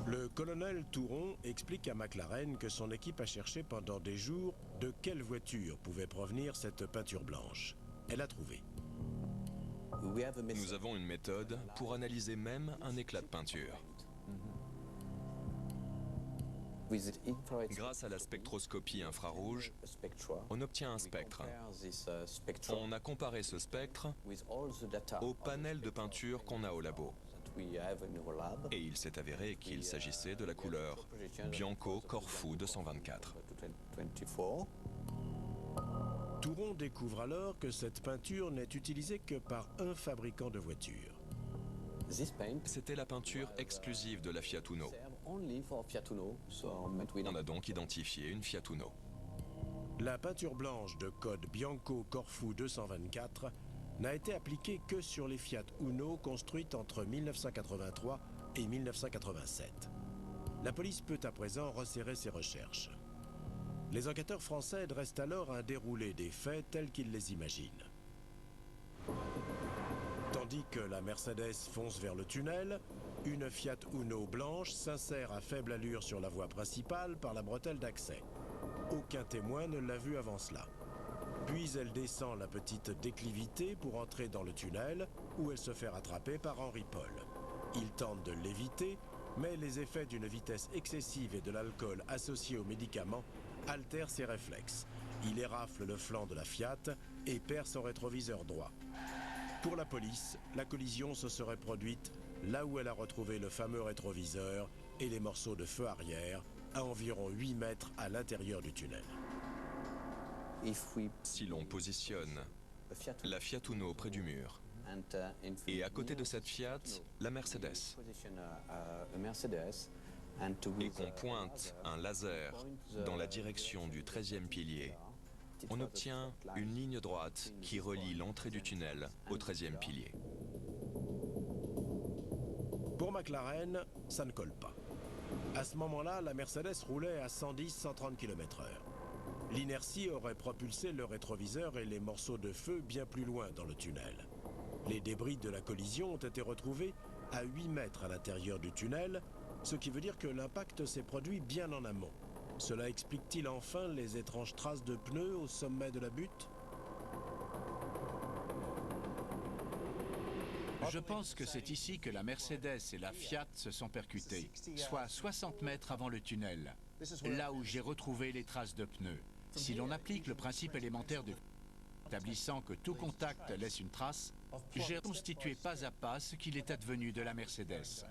Le colonel Touron explique à McLaren que son équipe a cherché pendant des jours de quelle voiture pouvait provenir cette peinture blanche. Elle a trouvé. Nous avons une méthode pour analyser même un éclat de peinture. Grâce à la spectroscopie infrarouge, on obtient un spectre. On a comparé ce spectre au panel de peinture qu'on a au labo. Et il s'est avéré qu'il s'agissait de la couleur Bianco Corfu 224. Touron découvre alors que cette peinture n'est utilisée que par un fabricant de voitures. C'était la peinture exclusive de la Fiat Uno. On a donc identifié une Fiat Uno. La peinture blanche de code Bianco Corfu 224 n'a été appliquée que sur les Fiat Uno construites entre 1983 et 1987. La police peut à présent resserrer ses recherches. Les enquêteurs français dressent alors un déroulé des faits tels qu'ils les imaginent. Tandis que la Mercedes fonce vers le tunnel, une Fiat Uno blanche s'insère à faible allure sur la voie principale par la bretelle d'accès. Aucun témoin ne l'a vue avant cela. Puis elle descend la petite déclivité pour entrer dans le tunnel, où elle se fait rattraper par Henri Paul. Il tente de l'éviter, mais les effets d'une vitesse excessive et de l'alcool associé aux médicaments altèrent ses réflexes. Il érafle le flanc de la Fiat et perd son rétroviseur droit. Pour la police, la collision se serait produite là où elle a retrouvé le fameux rétroviseur et les morceaux de feu arrière, à environ 8 mètres à l'intérieur du tunnel. Si l'on positionne la Fiat Uno près du mur, et à côté de cette Fiat, la Mercedes, et qu'on pointe un laser dans la direction du 13e pilier, on obtient une ligne droite qui relie l'entrée du tunnel au 13e pilier. Pour McLaren, ça ne colle pas. À ce moment-là, la Mercedes roulait à 110-130 km/h. L'inertie aurait propulsé le rétroviseur et les morceaux de feu bien plus loin dans le tunnel. Les débris de la collision ont été retrouvés à 8 mètres à l'intérieur du tunnel, ce qui veut dire que l'impact s'est produit bien en amont. Cela explique-t-il enfin les étranges traces de pneus au sommet de la butte ? Je pense que c'est ici que la Mercedes et la Fiat se sont percutées, soit 60 mètres avant le tunnel, là où j'ai retrouvé les traces de pneus. Si l'on applique le principe élémentaire de établissant que tout contact laisse une trace, j'ai reconstitué pas à pas ce qu'il est advenu de la Mercedes.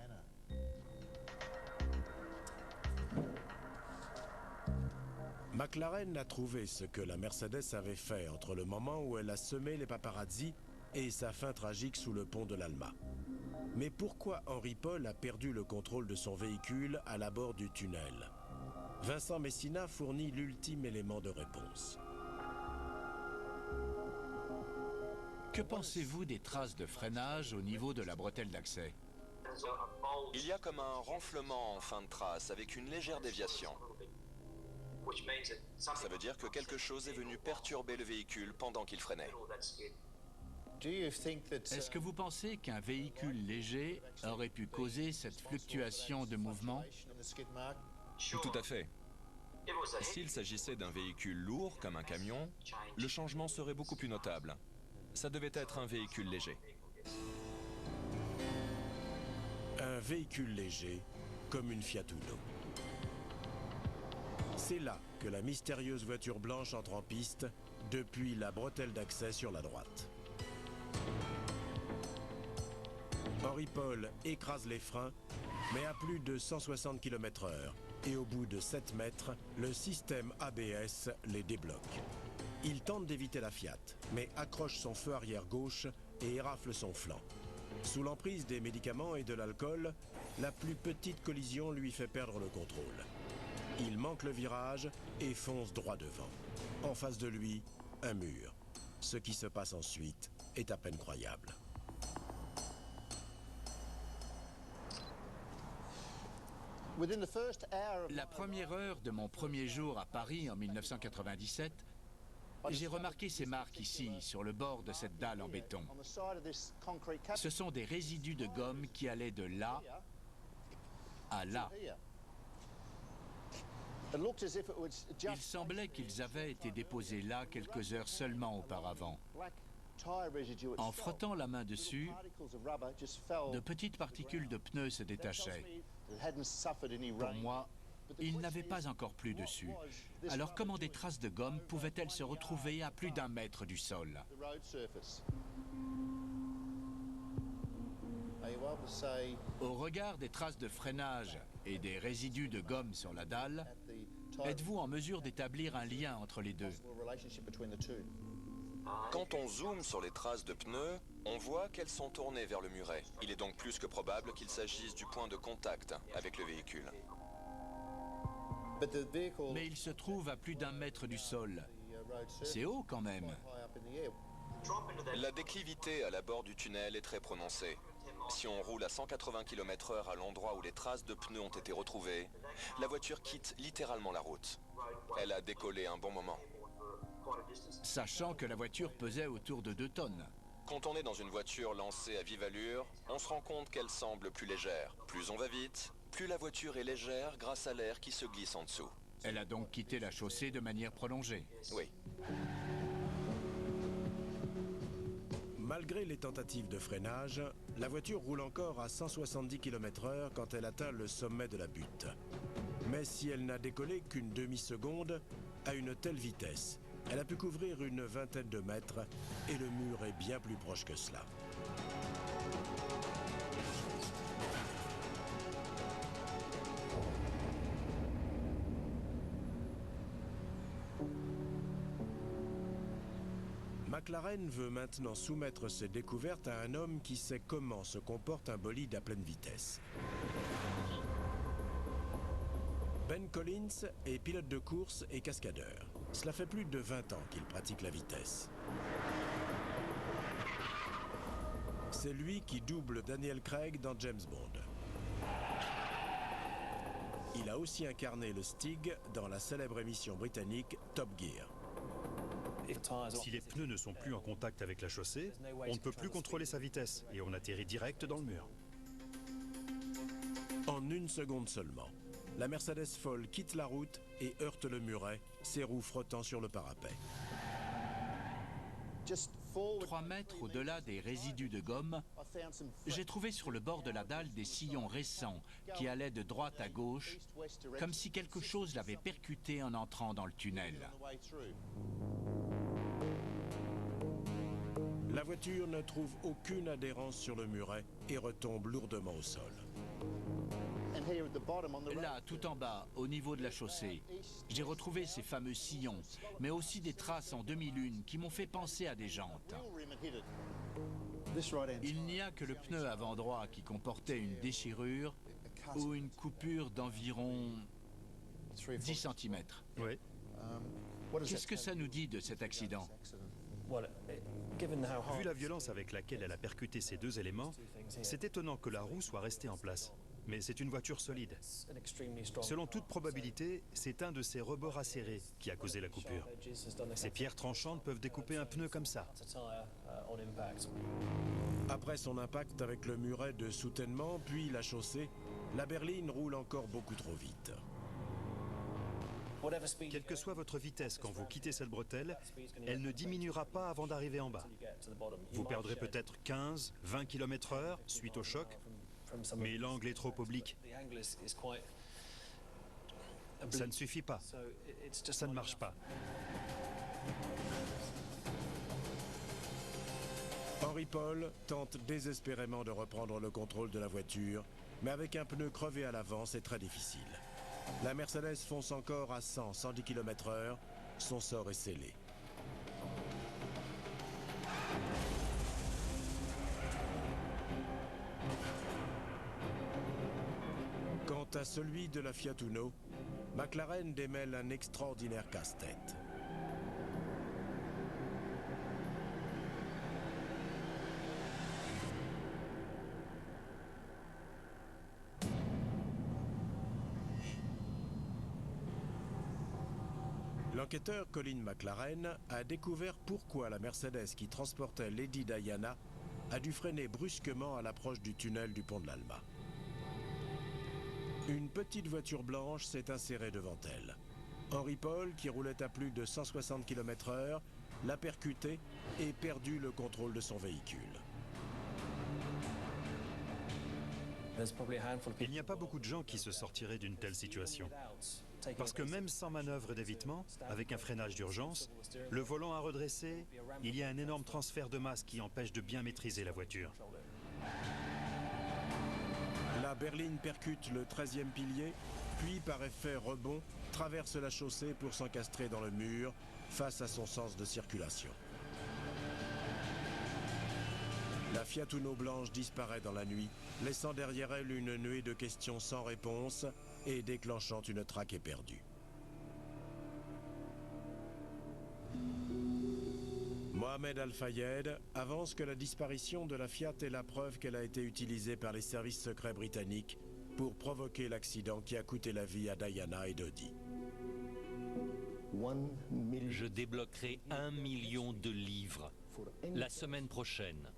McLaren a trouvé ce que la Mercedes avait fait entre le moment où elle a semé les paparazzi et sa fin tragique sous le pont de l'Alma. Mais pourquoi Henri Paul a perdu le contrôle de son véhicule à l'abord du tunnel ? Vincent Messina fournit l'ultime élément de réponse. Que pensez-vous des traces de freinage au niveau de la bretelle d'accès ? Il y a comme un renflement en fin de trace avec une légère déviation. Ça veut dire que quelque chose est venu perturber le véhicule pendant qu'il freinait. Est-ce que vous pensez qu'un véhicule léger aurait pu causer cette fluctuation de mouvement? Tout à fait. S'il s'agissait d'un véhicule lourd, comme un camion, le changement serait beaucoup plus notable. Ça devait être un véhicule léger. Un véhicule léger, comme une Fiat Uno. C'est là que la mystérieuse voiture blanche entre en piste, depuis la bretelle d'accès sur la droite. Henri Paul écrase les freins, mais à plus de 160 km/h. Et au bout de 7 mètres, le système ABS les débloque. Il tente d'éviter la Fiat, mais accroche son feu arrière gauche et érafle son flanc. Sous l'emprise des médicaments et de l'alcool, la plus petite collision lui fait perdre le contrôle. Il manque le virage et fonce droit devant. En face de lui, un mur. Ce qui se passe ensuite est à peine croyable. La première heure de mon premier jour à Paris en 1997, j'ai remarqué ces marques ici, sur le bord de cette dalle en béton. Ce sont des résidus de gomme qui allaient de là à là. Il semblait qu'ils avaient été déposés là quelques heures seulement auparavant. En frottant la main dessus, de petites particules de pneus se détachaient. Pour moi, il n'avait pas encore plu dessus. Alors comment des traces de gomme pouvaient-elles se retrouver à plus d'1 mètre du sol? Au regard des traces de freinage et des résidus de gomme sur la dalle, êtes-vous en mesure d'établir un lien entre les deux? Quand on zoome sur les traces de pneus, on voit qu'elles sont tournées vers le muret. Il est donc plus que probable qu'il s'agisse du point de contact avec le véhicule. Mais il se trouve à plus d'1 mètre du sol. C'est haut quand même. La déclivité à l'abord du tunnel est très prononcée. Si on roule à 180 km/h à l'endroit où les traces de pneus ont été retrouvées, la voiture quitte littéralement la route. Elle a décollé un bon moment. Sachant que la voiture pesait autour de 2 tonnes. Quand on est dans une voiture lancée à vive allure, on se rend compte qu'elle semble plus légère. Plus on va vite, plus la voiture est légère grâce à l'air qui se glisse en dessous. Elle a donc quitté la chaussée de manière prolongée. Oui. Malgré les tentatives de freinage, la voiture roule encore à 170 km/h quand elle atteint le sommet de la butte. Mais si elle n'a décollé qu'une demi-seconde, à une telle vitesse, elle a pu couvrir une vingtaine de mètres et le mur est bien plus proche que cela. McLaren veut maintenant soumettre ses découvertes à un homme qui sait comment se comporte un bolide à pleine vitesse. Ben Collins est pilote de course et cascadeur. Cela fait plus de 20 ans qu'il pratique la vitesse. C'est lui qui double Daniel Craig dans James Bond. Il a aussi incarné le Stig dans la célèbre émission britannique Top Gear. Si les pneus ne sont plus en contact avec la chaussée, on ne peut plus contrôler sa vitesse et on atterrit direct dans le mur. En 1 seconde seulement, la Mercedes folle quitte la route et heurte le muret, ses roues frottant sur le parapet. 3 mètres au-delà des résidus de gomme, j'ai trouvé sur le bord de la dalle des sillons récents qui allaient de droite à gauche, comme si quelque chose l'avait percuté en entrant dans le tunnel. La voiture ne trouve aucune adhérence sur le muret et retombe lourdement au sol. Là, tout en bas, au niveau de la chaussée, j'ai retrouvé ces fameux sillons, mais aussi des traces en demi-lune qui m'ont fait penser à des jantes. Il n'y a que le pneu avant droit qui comportait une déchirure ou une coupure d'environ 10 cm. Oui. Qu'est-ce que ça nous dit de cet accident? Vu la violence avec laquelle elle a percuté ces 2 éléments, c'est étonnant que la roue soit restée en place. mais c'est une voiture solide. Selon toute probabilité, c'est un de ces rebords acérés qui a causé la coupure. Ces pierres tranchantes peuvent découper un pneu comme ça. Après son impact avec le muret de soutènement, puis la chaussée, la berline roule encore beaucoup trop vite. Quelle que soit votre vitesse quand vous quittez cette bretelle, elle ne diminuera pas avant d'arriver en bas. Vous perdrez peut-être 15-20 km/h suite au choc, mais l'angle est trop oblique. Ça ne suffit pas. Ça ne marche pas. Henry Paul tente désespérément de reprendre le contrôle de la voiture, mais avec un pneu crevé à l'avant, c'est très difficile. La Mercedes fonce encore à 100-110 km/h. Son sort est scellé. Quant à celui de la Fiat Uno, McLaren démêle un extraordinaire casse-tête. L'enquêteur Colin McLaren a découvert pourquoi la Mercedes qui transportait Lady Diana a dû freiner brusquement à l'approche du tunnel du pont de l'Alma. Une petite voiture blanche s'est insérée devant elle. Henry Paul, qui roulait à plus de 160 km/h, l'a percuté et perdu le contrôle de son véhicule. Il n'y a pas beaucoup de gens qui se sortiraient d'une telle situation. Parce que même sans manœuvre d'évitement, avec un freinage d'urgence, le volant à redresser, il y a un énorme transfert de masse qui empêche de bien maîtriser la voiture. La berline percute le 13e pilier, puis par effet rebond, traverse la chaussée pour s'encastrer dans le mur face à son sens de circulation. La Fiat Uno blanche disparaît dans la nuit, laissant derrière elle une nuée de questions sans réponse et déclenchant une traque éperdue. Mohamed Al-Fayed avance que la disparition de la Fiat est la preuve qu'elle a été utilisée par les services secrets britanniques pour provoquer l'accident qui a coûté la vie à Diana et Dodi. Je débloquerai 1 million de livres la semaine prochaine.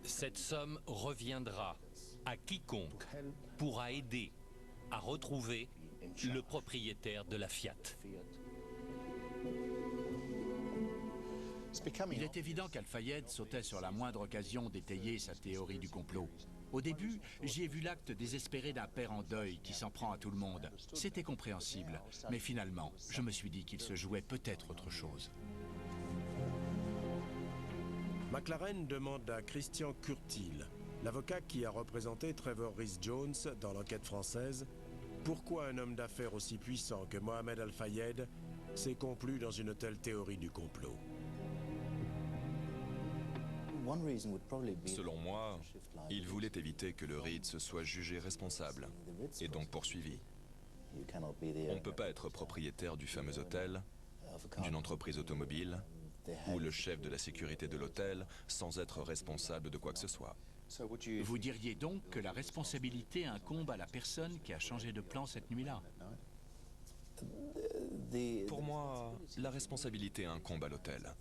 Cette somme reviendra à quiconque pourra aider à retrouver le propriétaire de la Fiat. Il est évident qu'Al-Fayed sautait sur la moindre occasion d'étayer sa théorie du complot. Au début, j'y ai vu l'acte désespéré d'un père en deuil qui s'en prend à tout le monde. C'était compréhensible, mais finalement, je me suis dit qu'il se jouait peut-être autre chose. McLaren demande à Christian Curtil, l'avocat qui a représenté Trevor Rhys-Jones dans l'enquête française, pourquoi un homme d'affaires aussi puissant que Mohamed Al-Fayed s'est complu dans une telle théorie du complot. Selon moi, il voulait éviter que le Ritz soit jugé responsable et donc poursuivi. On ne peut pas être propriétaire du fameux hôtel, d'une entreprise automobile ou le chef de la sécurité de l'hôtel sans être responsable de quoi que ce soit. Vous diriez donc que la responsabilité incombe à la personne qui a changé de plan cette nuit-là? Pour moi, la responsabilité incombe à l'hôtel.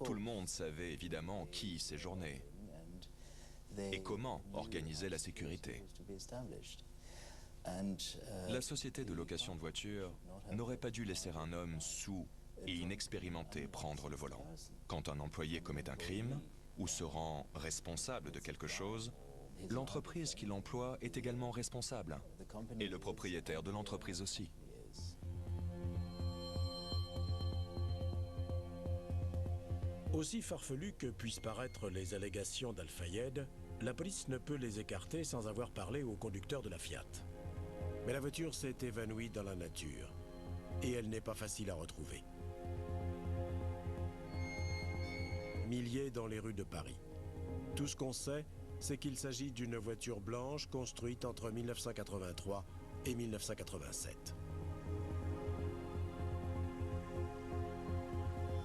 Tout le monde savait évidemment qui séjournait et comment organiser la sécurité. La société de location de voitures n'aurait pas dû laisser un homme saoul et inexpérimenté prendre le volant. Quand un employé commet un crime ou se rend responsable de quelque chose, l'entreprise qui l'emploie est également responsable, et le propriétaire de l'entreprise aussi. Aussi farfelu que puissent paraître les allégations d'Al-Fayed, la police ne peut les écarter sans avoir parlé au conducteur de la Fiat. Mais la voiture s'est évanouie dans la nature, et elle n'est pas facile à retrouver. Milliers dans les rues de Paris. Tout ce qu'on sait, c'est qu'il s'agit d'une voiture blanche construite entre 1983 et 1987.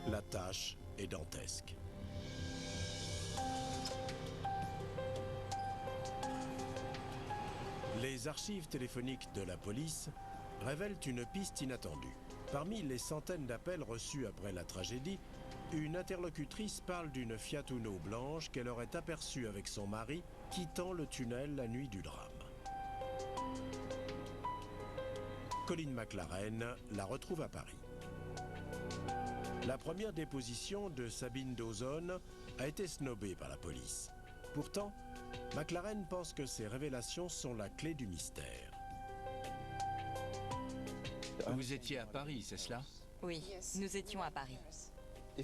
La tâche est dantesque. Les archives téléphoniques de la police révèlent une piste inattendue. Parmi les centaines d'appels reçus après la tragédie, une interlocutrice parle d'une Fiat Uno blanche qu'elle aurait aperçue avec son mari quittant le tunnel la nuit du drame. Colin McLaren la retrouve à Paris. La première déposition de Sabine Dawson a été snobée par la police. Pourtant, McLaren pense que ces révélations sont la clé du mystère. Vous étiez à Paris, c'est cela? Oui, nous étions à Paris.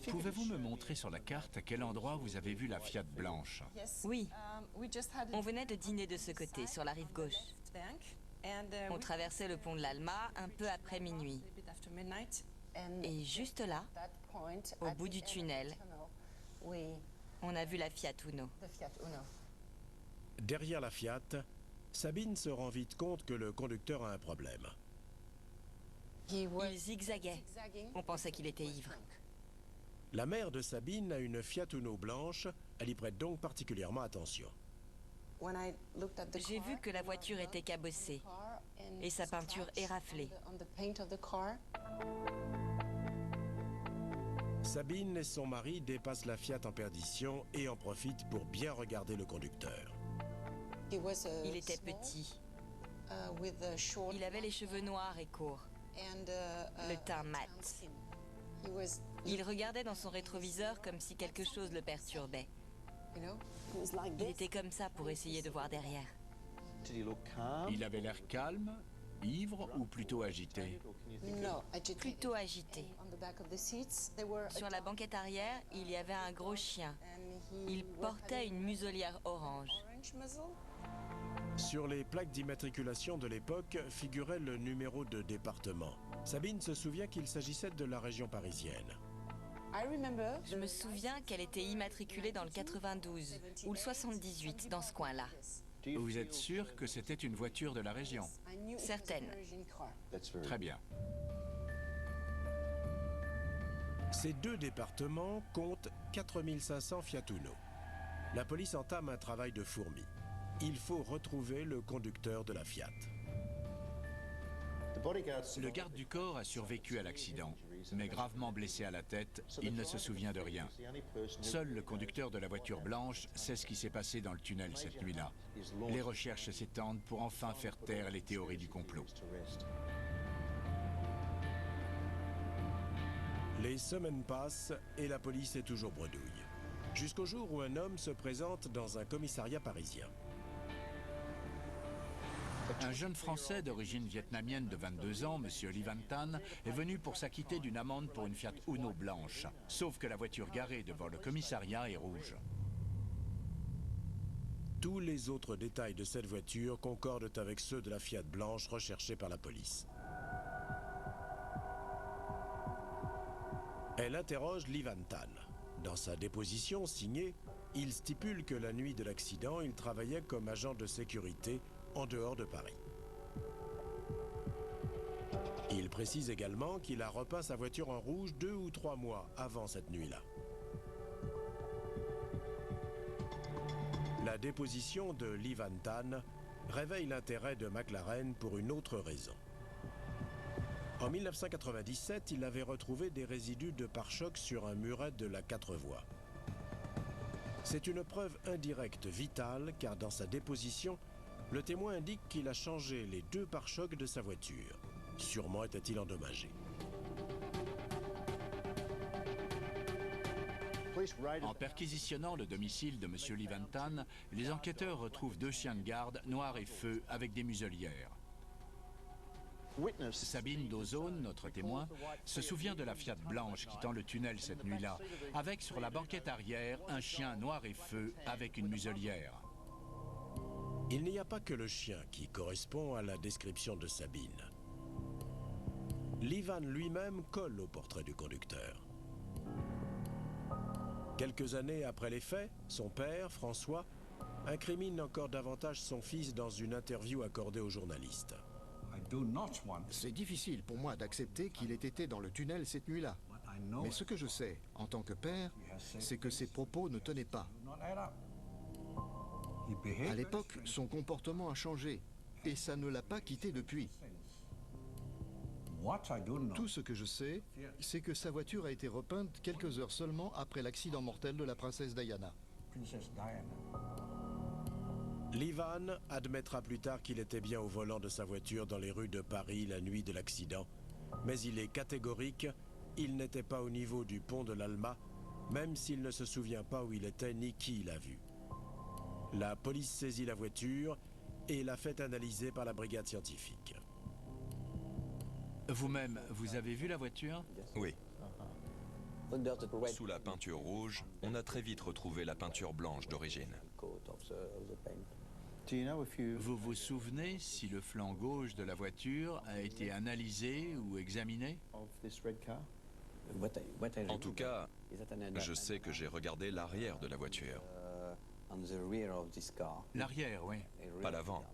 Pouvez-vous me montrer sur la carte à quel endroit vous avez vu la Fiat blanche? Oui, on venait de dîner de ce côté, sur la rive gauche. On traversait le pont de l'Alma un peu après minuit. Et juste là, au bout du tunnel, on a vu la Fiat Uno. Derrière la Fiat, Sabine se rend vite compte que le conducteur a un problème. Il zigzaguait. On pensait qu'il était ivre. La mère de Sabine a une Fiat Uno blanche, elle y prête donc particulièrement attention. J'ai vu que la voiture était cabossée et sa peinture éraflée. Sabine et son mari dépassent la Fiat en perdition et en profitent pour bien regarder le conducteur. Il était petit. Il avait les cheveux noirs et courts. Le teint mat. Il regardait dans son rétroviseur comme si quelque chose le perturbait. Il était comme ça pour essayer de voir derrière. Il avait l'air calme, ivre ou plutôt agité? Plutôt agité. Sur la banquette arrière, il y avait un gros chien. Il portait une muselière orange. Sur les plaques d'immatriculation de l'époque figurait le numéro de département. Sabine se souvient qu'il s'agissait de la région parisienne. Je me souviens qu'elle était immatriculée dans le 92 ou le 78, dans ce coin-là. Vous êtes sûr que c'était une voiture de la région? Certaine. Très bien. Ces deux départements comptent 4500 Fiat Uno. La police entame un travail de fourmi. Il faut retrouver le conducteur de la Fiat. Le garde du corps a survécu à l'accident, mais gravement blessé à la tête, il ne se souvient de rien. Seul le conducteur de la voiture blanche sait ce qui s'est passé dans le tunnel cette nuit-là. Les recherches s'étendent pour enfin faire taire les théories du complot. Les semaines passent et la police est toujours bredouille. Jusqu'au jour où un homme se présente dans un commissariat parisien. Un jeune Français d'origine vietnamienne de 22 ans, M. Lee Van Tan, est venu pour s'acquitter d'une amende pour une Fiat Uno blanche. Sauf que la voiture garée devant le commissariat est rouge. Tous les autres détails de cette voiture concordent avec ceux de la Fiat blanche recherchée par la police. Elle interroge Lee Van Tan. Dans sa déposition signée, il stipule que la nuit de l'accident, il travaillait comme agent de sécurité en dehors de Paris. Il précise également qu'il a repeint sa voiture en rouge 2 ou 3 mois avant cette nuit-là. La déposition de Lee Van Tan réveille l'intérêt de McLaren pour une autre raison. En 1997, il avait retrouvé des résidus de pare-choc sur un muret de la 4 voies. C'est une preuve indirecte vitale car dans sa déposition, le témoin indique qu'il a changé les 2 pare-chocs de sa voiture. Sûrement était-il endommagé. En perquisitionnant le domicile de M. Lee Van Tan, les enquêteurs retrouvent 2 chiens de garde, noirs et feu, avec des muselières. Sabine Dawson, notre témoin, se souvient de la Fiat blanche quittant le tunnel cette nuit-là, avec sur la banquette arrière un chien noir et feu avec une muselière. Il n'y a pas que le chien qui correspond à la description de Sabine. Lee Van lui-même colle au portrait du conducteur. Quelques années après les faits, son père, François, incrimine encore davantage son fils dans une interview accordée aux journalistes. C'est difficile pour moi d'accepter qu'il ait été dans le tunnel cette nuit-là. Mais ce que je sais, en tant que père, c'est que ses propos ne tenaient pas. À l'époque, son comportement a changé. Et ça ne l'a pas quitté depuis. Tout ce que je sais, c'est que sa voiture a été repeinte quelques heures seulement après l'accident mortel de la princesse Diana. Lee Vann admettra plus tard qu'il était bien au volant de sa voiture dans les rues de Paris la nuit de l'accident, mais il est catégorique, il n'était pas au niveau du pont de l'Alma, même s'il ne se souvient pas où il était ni qui l'a vu. La police saisit la voiture et la fait analyser par la brigade scientifique. Vous-même, vous avez vu la voiture? Oui. Sous la peinture rouge, on a très vite retrouvé la peinture blanche d'origine. Vous vous souvenez si le flanc gauche de la voiture a été analysé ou examiné? En tout cas, je sais que j'ai regardé l'arrière de la voiture. L'arrière, oui. Pas l'avant.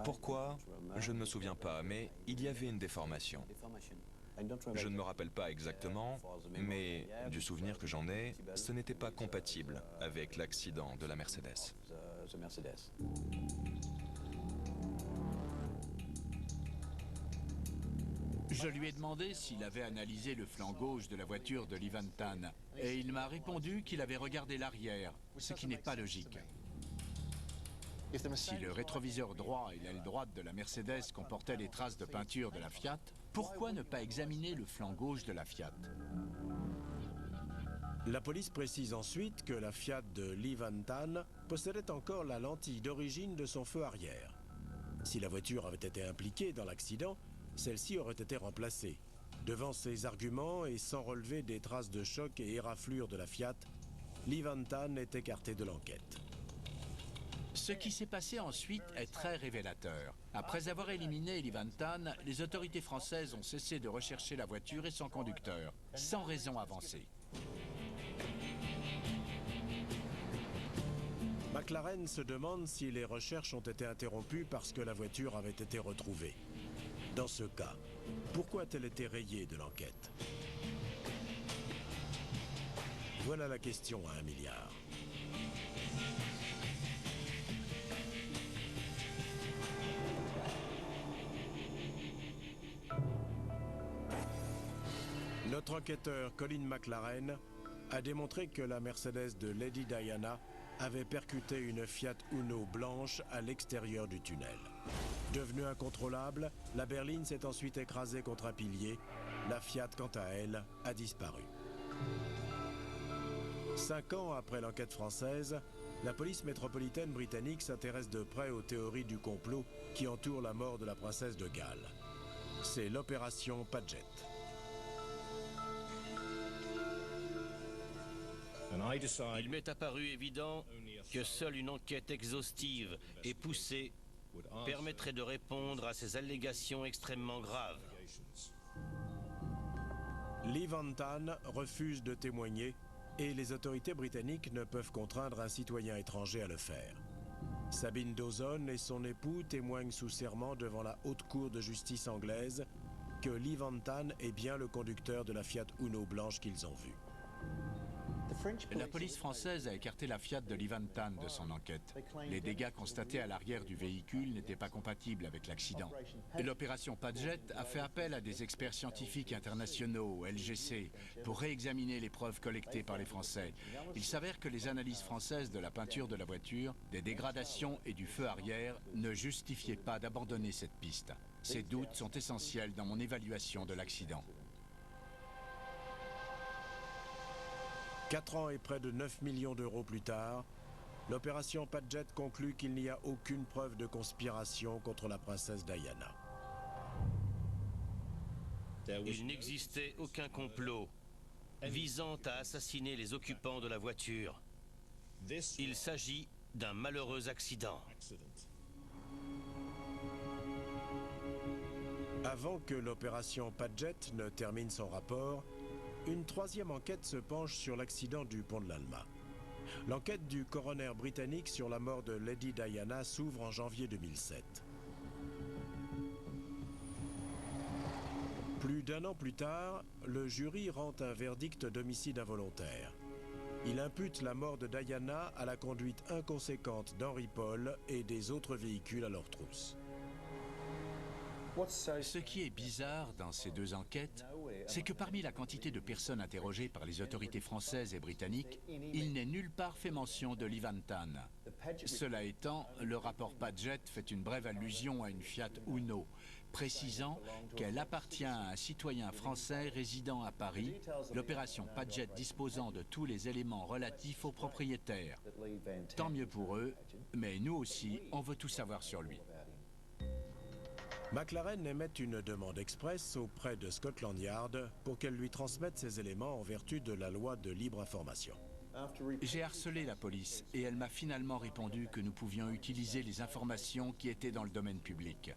Pourquoi? Je ne me souviens pas, mais il y avait une déformation. Je ne me rappelle pas exactement, mais du souvenir que j'en ai, ce n'était pas compatible avec l'accident de la Mercedes. Je lui ai demandé s'il avait analysé le flanc gauche de la voiture de Lee Van Tan, et il m'a répondu qu'il avait regardé l'arrière, ce qui n'est pas logique. Si le rétroviseur droit et l'aile droite de la Mercedes comportaient les traces de peinture de la Fiat, pourquoi ne pas examiner le flanc gauche de la Fiat? La police précise ensuite que la Fiat de Lee Van Tan possédait encore la lentille d'origine de son feu arrière. Si la voiture avait été impliquée dans l'accident, celle-ci aurait été remplacée. Devant ces arguments et sans relever des traces de choc et éraflures de la Fiat, Lee Van Tan est écarté de l'enquête. Ce qui s'est passé ensuite est très révélateur. Après avoir éliminé Lee Van Tan, les autorités françaises ont cessé de rechercher la voiture et son conducteur, sans raison avancée. McLaren se demande si les recherches ont été interrompues parce que la voiture avait été retrouvée. Dans ce cas, pourquoi a-t-elle été rayée de l'enquête? Voilà la question à 1 milliard. Notre enquêteur Colin McLaren a démontré que la Mercedes de Lady Diana avait percuté une Fiat Uno blanche à l'extérieur du tunnel. Devenue incontrôlable, la berline s'est ensuite écrasée contre un pilier. La Fiat, quant à elle, a disparu. 5 ans après l'enquête française, la police métropolitaine britannique s'intéresse de près aux théories du complot qui entourent la mort de la princesse de Galles. C'est l'opération Paget. Il m'est apparu évident que seule une enquête exhaustive et poussée permettrait de répondre à ces allégations extrêmement graves. Lee Van Tan refuse de témoigner et les autorités britanniques ne peuvent contraindre un citoyen étranger à le faire. Sabine Dawson et son époux témoignent sous serment devant la haute cour de justice anglaise que Lee Van Tan est bien le conducteur de la Fiat Uno blanche qu'ils ont vue. La police française a écarté la Fiat de Lee Van Tan de son enquête. Les dégâts constatés à l'arrière du véhicule n'étaient pas compatibles avec l'accident. L'opération Paget a fait appel à des experts scientifiques internationaux, LGC, pour réexaminer les preuves collectées par les Français. Il s'avère que les analyses françaises de la peinture de la voiture, des dégradations et du feu arrière ne justifiaient pas d'abandonner cette piste. Ces doutes sont essentiels dans mon évaluation de l'accident. 4 ans et près de 9 millions d'euros plus tard, l'opération Paget conclut qu'il n'y a aucune preuve de conspiration contre la princesse Diana. Il n'existait aucun complot visant à assassiner les occupants de la voiture. Il s'agit d'un malheureux accident. Avant que l'opération Paget ne termine son rapport, une troisième enquête se penche sur l'accident du pont de l'Alma. L'enquête du coroner britannique sur la mort de Lady Diana s'ouvre en janvier 2007. Plus d'1 an plus tard, le jury rend un verdict d'homicide involontaire. Il impute la mort de Diana à la conduite inconséquente d'Henry Paul et des autres véhicules à leur trousse. Ce qui est bizarre dans ces deux enquêtes, c'est que parmi la quantité de personnes interrogées par les autorités françaises et britanniques, il n'est nulle part fait mention de Lee Van Tan. Cela étant, le rapport Padgett fait une brève allusion à une Fiat Uno, précisant qu'elle appartient à un citoyen français résidant à Paris, l'opération Padgett disposant de tous les éléments relatifs au propriétaire. Tant mieux pour eux, mais nous aussi, on veut tout savoir sur lui. McLaren émet une demande express auprès de Scotland Yard pour qu'elle lui transmette ces éléments en vertu de la loi de libre information. J'ai harcelé la police et elle m'a finalement répondu que nous pouvions utiliser les informations qui étaient dans le domaine public.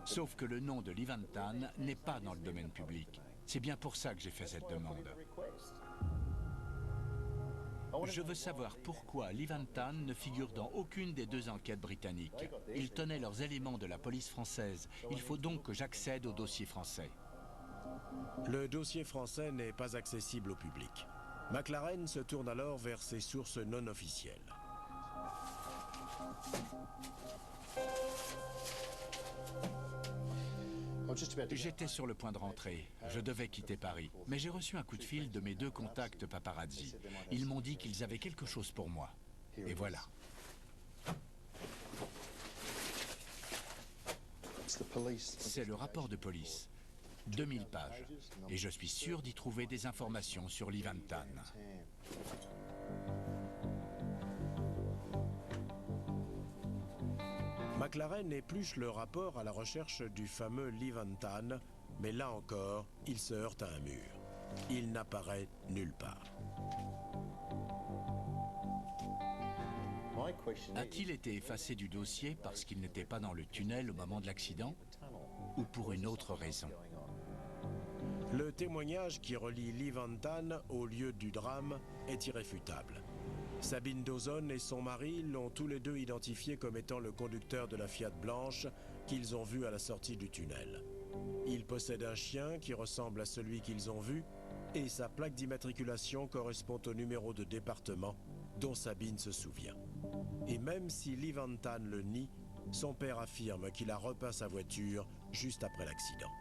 Sauf que le nom de Lee Van Tan n'est pas dans le domaine public. C'est bien pour ça que j'ai fait cette demande. Je veux savoir pourquoi Lee Van Tan ne figure dans aucune des deux enquêtes britanniques. Ils tenaient leurs éléments de la police française. Il faut donc que j'accède au dossier français. Le dossier français n'est pas accessible au public. McLaren se tourne alors vers ses sources non officielles. J'étais sur le point de rentrer. Je devais quitter Paris. Mais j'ai reçu un coup de fil de mes deux contacts paparazzi. Ils m'ont dit qu'ils avaient quelque chose pour moi. Et voilà. C'est le rapport de police. 2000 pages. Et je suis sûr d'y trouver des informations sur Lee Van Tan. McLaren épluche le rapport à la recherche du fameux Lee Van Tan, mais là encore, il se heurte à un mur. Il n'apparaît nulle part. A-t-il été effacé du dossier parce qu'il n'était pas dans le tunnel au moment de l'accident, ou pour une autre raison? Le témoignage qui relie Lee Van Tan au lieu du drame est irréfutable. Sabine Dawson et son mari l'ont tous les deux identifié comme étant le conducteur de la Fiat blanche qu'ils ont vu à la sortie du tunnel. Il possède un chien qui ressemble à celui qu'ils ont vu et sa plaque d'immatriculation correspond au numéro de département dont Sabine se souvient. Et même si Lee Van Tan le nie, son père affirme qu'il a repeint sa voiture juste après l'accident.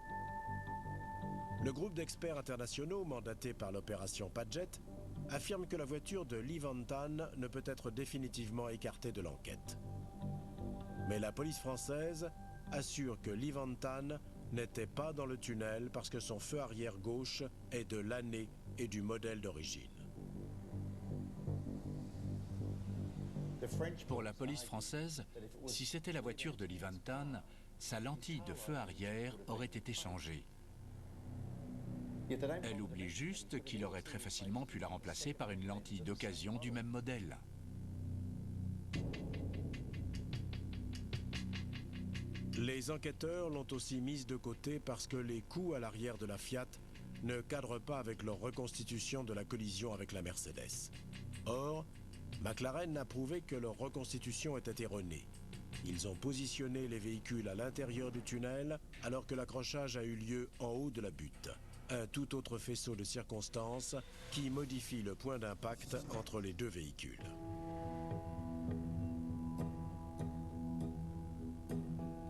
Le groupe d'experts internationaux mandaté par l'opération Padgett affirme que la voiture de Lee Van Tan ne peut être définitivement écartée de l'enquête. Mais la police française assure que Lee Van Tan n'était pas dans le tunnel parce que son feu arrière gauche est de l'année et du modèle d'origine. Pour la police française, si c'était la voiture de Lee Van Tan, sa lentille de feu arrière aurait été changée. Elle oublie juste qu'il aurait très facilement pu la remplacer par une lentille d'occasion du même modèle. Les enquêteurs l'ont aussi mise de côté parce que les coups à l'arrière de la Fiat ne cadrent pas avec leur reconstitution de la collision avec la Mercedes. Or, McLaren a prouvé que leur reconstitution était erronée. Ils ont positionné les véhicules à l'intérieur du tunnel alors que l'accrochage a eu lieu en haut de la butte. Un tout autre faisceau de circonstances qui modifie le point d'impact entre les deux véhicules.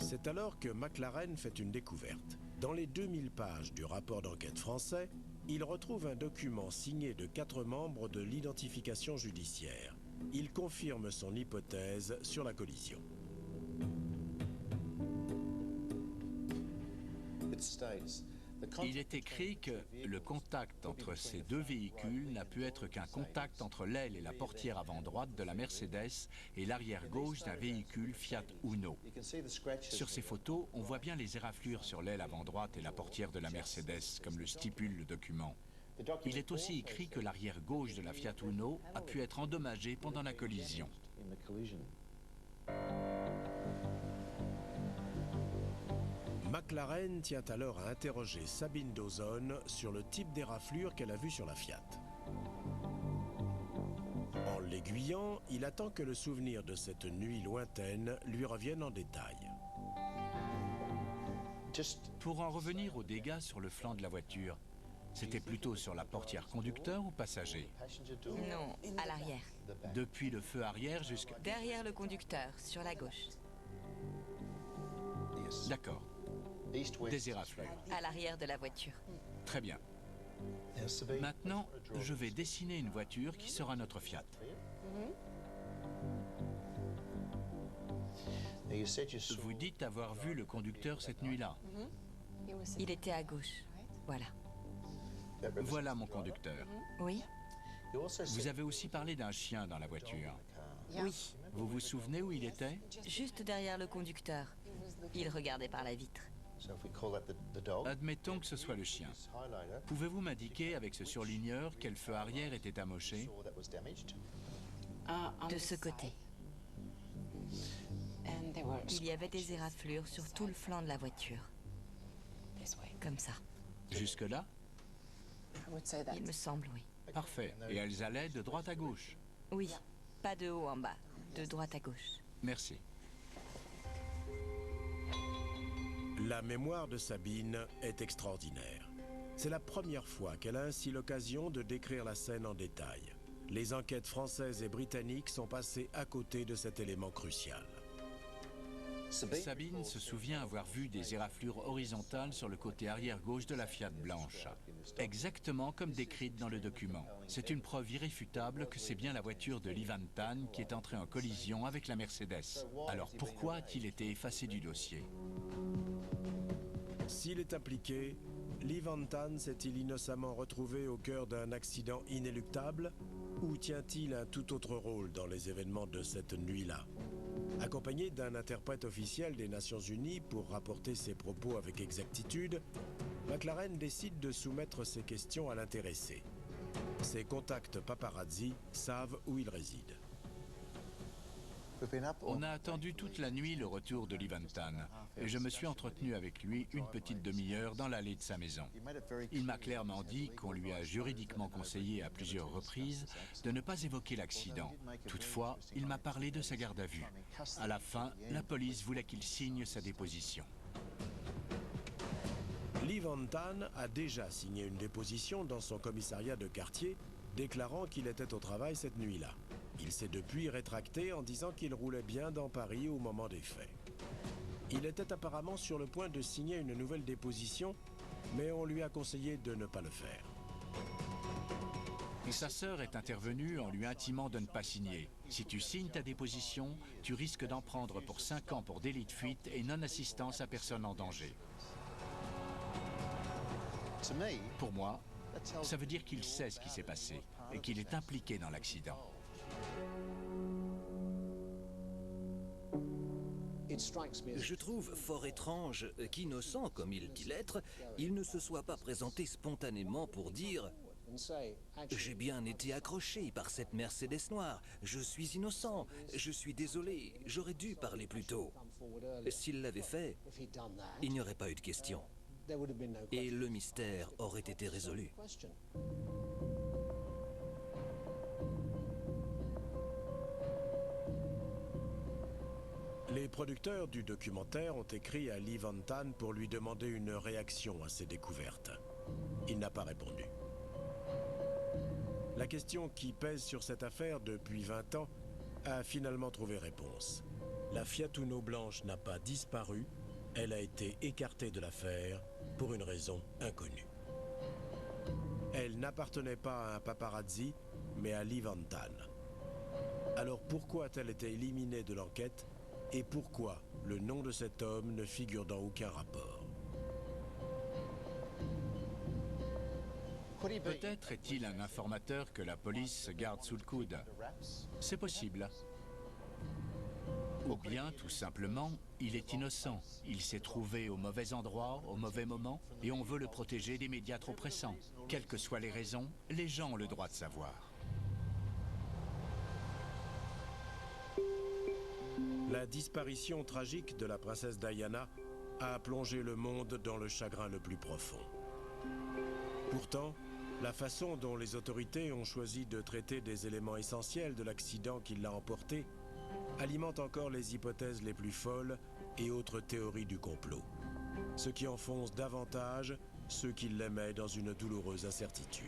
C'est alors que McLaren fait une découverte. Dans les 2000 pages du rapport d'enquête français, il retrouve un document signé de 4 membres de l'identification judiciaire. Il confirme son hypothèse sur la collision. Il est écrit que le contact entre ces deux véhicules n'a pu être qu'un contact entre l'aile et la portière avant droite de la Mercedes et l'arrière gauche d'un véhicule Fiat Uno. Sur ces photos, on voit bien les éraflures sur l'aile avant droite et la portière de la Mercedes, comme le stipule le document. Il est aussi écrit que l'arrière gauche de la Fiat Uno a pu être endommagée pendant la collision. McLaren tient alors à interroger Sabine Dawson sur le type d'éraflure qu'elle a vu sur la Fiat. En l'aiguillant, il attend que le souvenir de cette nuit lointaine lui revienne en détail. Pour en revenir aux dégâts sur le flanc de la voiture, C'était plutôt sur la portière conducteur ou passager? Non, à l'arrière. Depuis le feu arrière jusqu'à... Derrière le conducteur, sur la gauche. D'accord. Des éraflures. À l'arrière de la voiture. Très bien. Maintenant, je vais dessiner une voiture qui sera notre Fiat. Vous dites avoir vu le conducteur cette nuit-là. Il était à gauche. Voilà. Voilà mon conducteur. Oui. Vous avez aussi parlé d'un chien dans la voiture. Oui. Vous vous souvenez où il était? Juste derrière le conducteur. Il regardait par la vitre. Admettons que ce soit le chien. Pouvez-vous m'indiquer avec ce surligneur quel feu arrière était amoché? De ce côté. Il y avait des éraflures sur tout le flanc de la voiture. Comme ça. Jusque-là? Il me semble, oui. Parfait. Et elles allaient de droite à gauche? Oui. Pas de haut en bas. De droite à gauche. Merci. La mémoire de Sabine est extraordinaire. C'est la première fois qu'elle a ainsi l'occasion de décrire la scène en détail. Les enquêtes françaises et britanniques sont passées à côté de cet élément crucial. Sabine se souvient avoir vu des éraflures horizontales sur le côté arrière gauche de la Fiat blanche, exactement comme décrite dans le document. C'est une preuve irréfutable que c'est bien la voiture de Lee Van Tan qui est entrée en collision avec la Mercedes. Alors pourquoi a-t-il été effacé du dossier? S'il est impliqué, Lee Van Tan s'est-il innocemment retrouvé au cœur d'un accident inéluctable ou tient-il un tout autre rôle dans les événements de cette nuit-là? Accompagné d'un interprète officiel des Nations Unies pour rapporter ses propos avec exactitude, McLaren décide de soumettre ses questions à l'intéressé. Ses contacts paparazzi savent où il réside. On a attendu toute la nuit le retour de Lee Van Tan et je me suis entretenu avec lui une petite demi-heure dans l'allée de sa maison. Il m'a clairement dit qu'on lui a juridiquement conseillé à plusieurs reprises de ne pas évoquer l'accident. Toutefois, il m'a parlé de sa garde à vue. À la fin, la police voulait qu'il signe sa déposition. Lee Van Tan a déjà signé une déposition dans son commissariat de quartier, déclarant qu'il était au travail cette nuit-là. Il s'est depuis rétracté en disant qu'il roulait bien dans Paris au moment des faits. Il était apparemment sur le point de signer une nouvelle déposition, mais on lui a conseillé de ne pas le faire. Sa sœur est intervenue en lui intimant de ne pas signer. Si tu signes ta déposition, tu risques d'en prendre pour 5 ans pour délit de fuite et non-assistance à personne en danger. Pour moi, ça veut dire qu'il sait ce qui s'est passé et qu'il est impliqué dans l'accident. Je trouve fort étrange qu'innocent, comme il dit l'être, il ne se soit pas présenté spontanément pour dire « J'ai bien été accroché par cette Mercedes noire, je suis innocent, je suis désolé, j'aurais dû parler plus tôt. » S'il l'avait fait, il n'y aurait pas eu de question. Et le mystère aurait été résolu. Les producteurs du documentaire ont écrit à Lee Van Tan pour lui demander une réaction à ces découvertes. Il n'a pas répondu. La question qui pèse sur cette affaire depuis 20 ans a finalement trouvé réponse. La Fiat Uno blanche n'a pas disparu, elle a été écartée de l'affaire pour une raison inconnue. Elle n'appartenait pas à un paparazzi, mais à Lee Van Tan. Alors pourquoi a-t-elle été éliminée de l'enquête et pourquoi le nom de cet homme ne figure dans aucun rapport? Peut-être est-il un informateur que la police garde sous le coude. C'est possible. Ou bien, tout simplement, il est innocent. Il s'est trouvé au mauvais endroit, au mauvais moment, et on veut le protéger des médias trop pressants. Quelles que soient les raisons, les gens ont le droit de savoir. La disparition tragique de la princesse Diana a plongé le monde dans le chagrin le plus profond. Pourtant, la façon dont les autorités ont choisi de traiter des éléments essentiels de l'accident qui l'a emporté alimente encore les hypothèses les plus folles et autres théories du complot. Ce qui enfonce davantage ceux qui l'aimaient dans une douloureuse incertitude.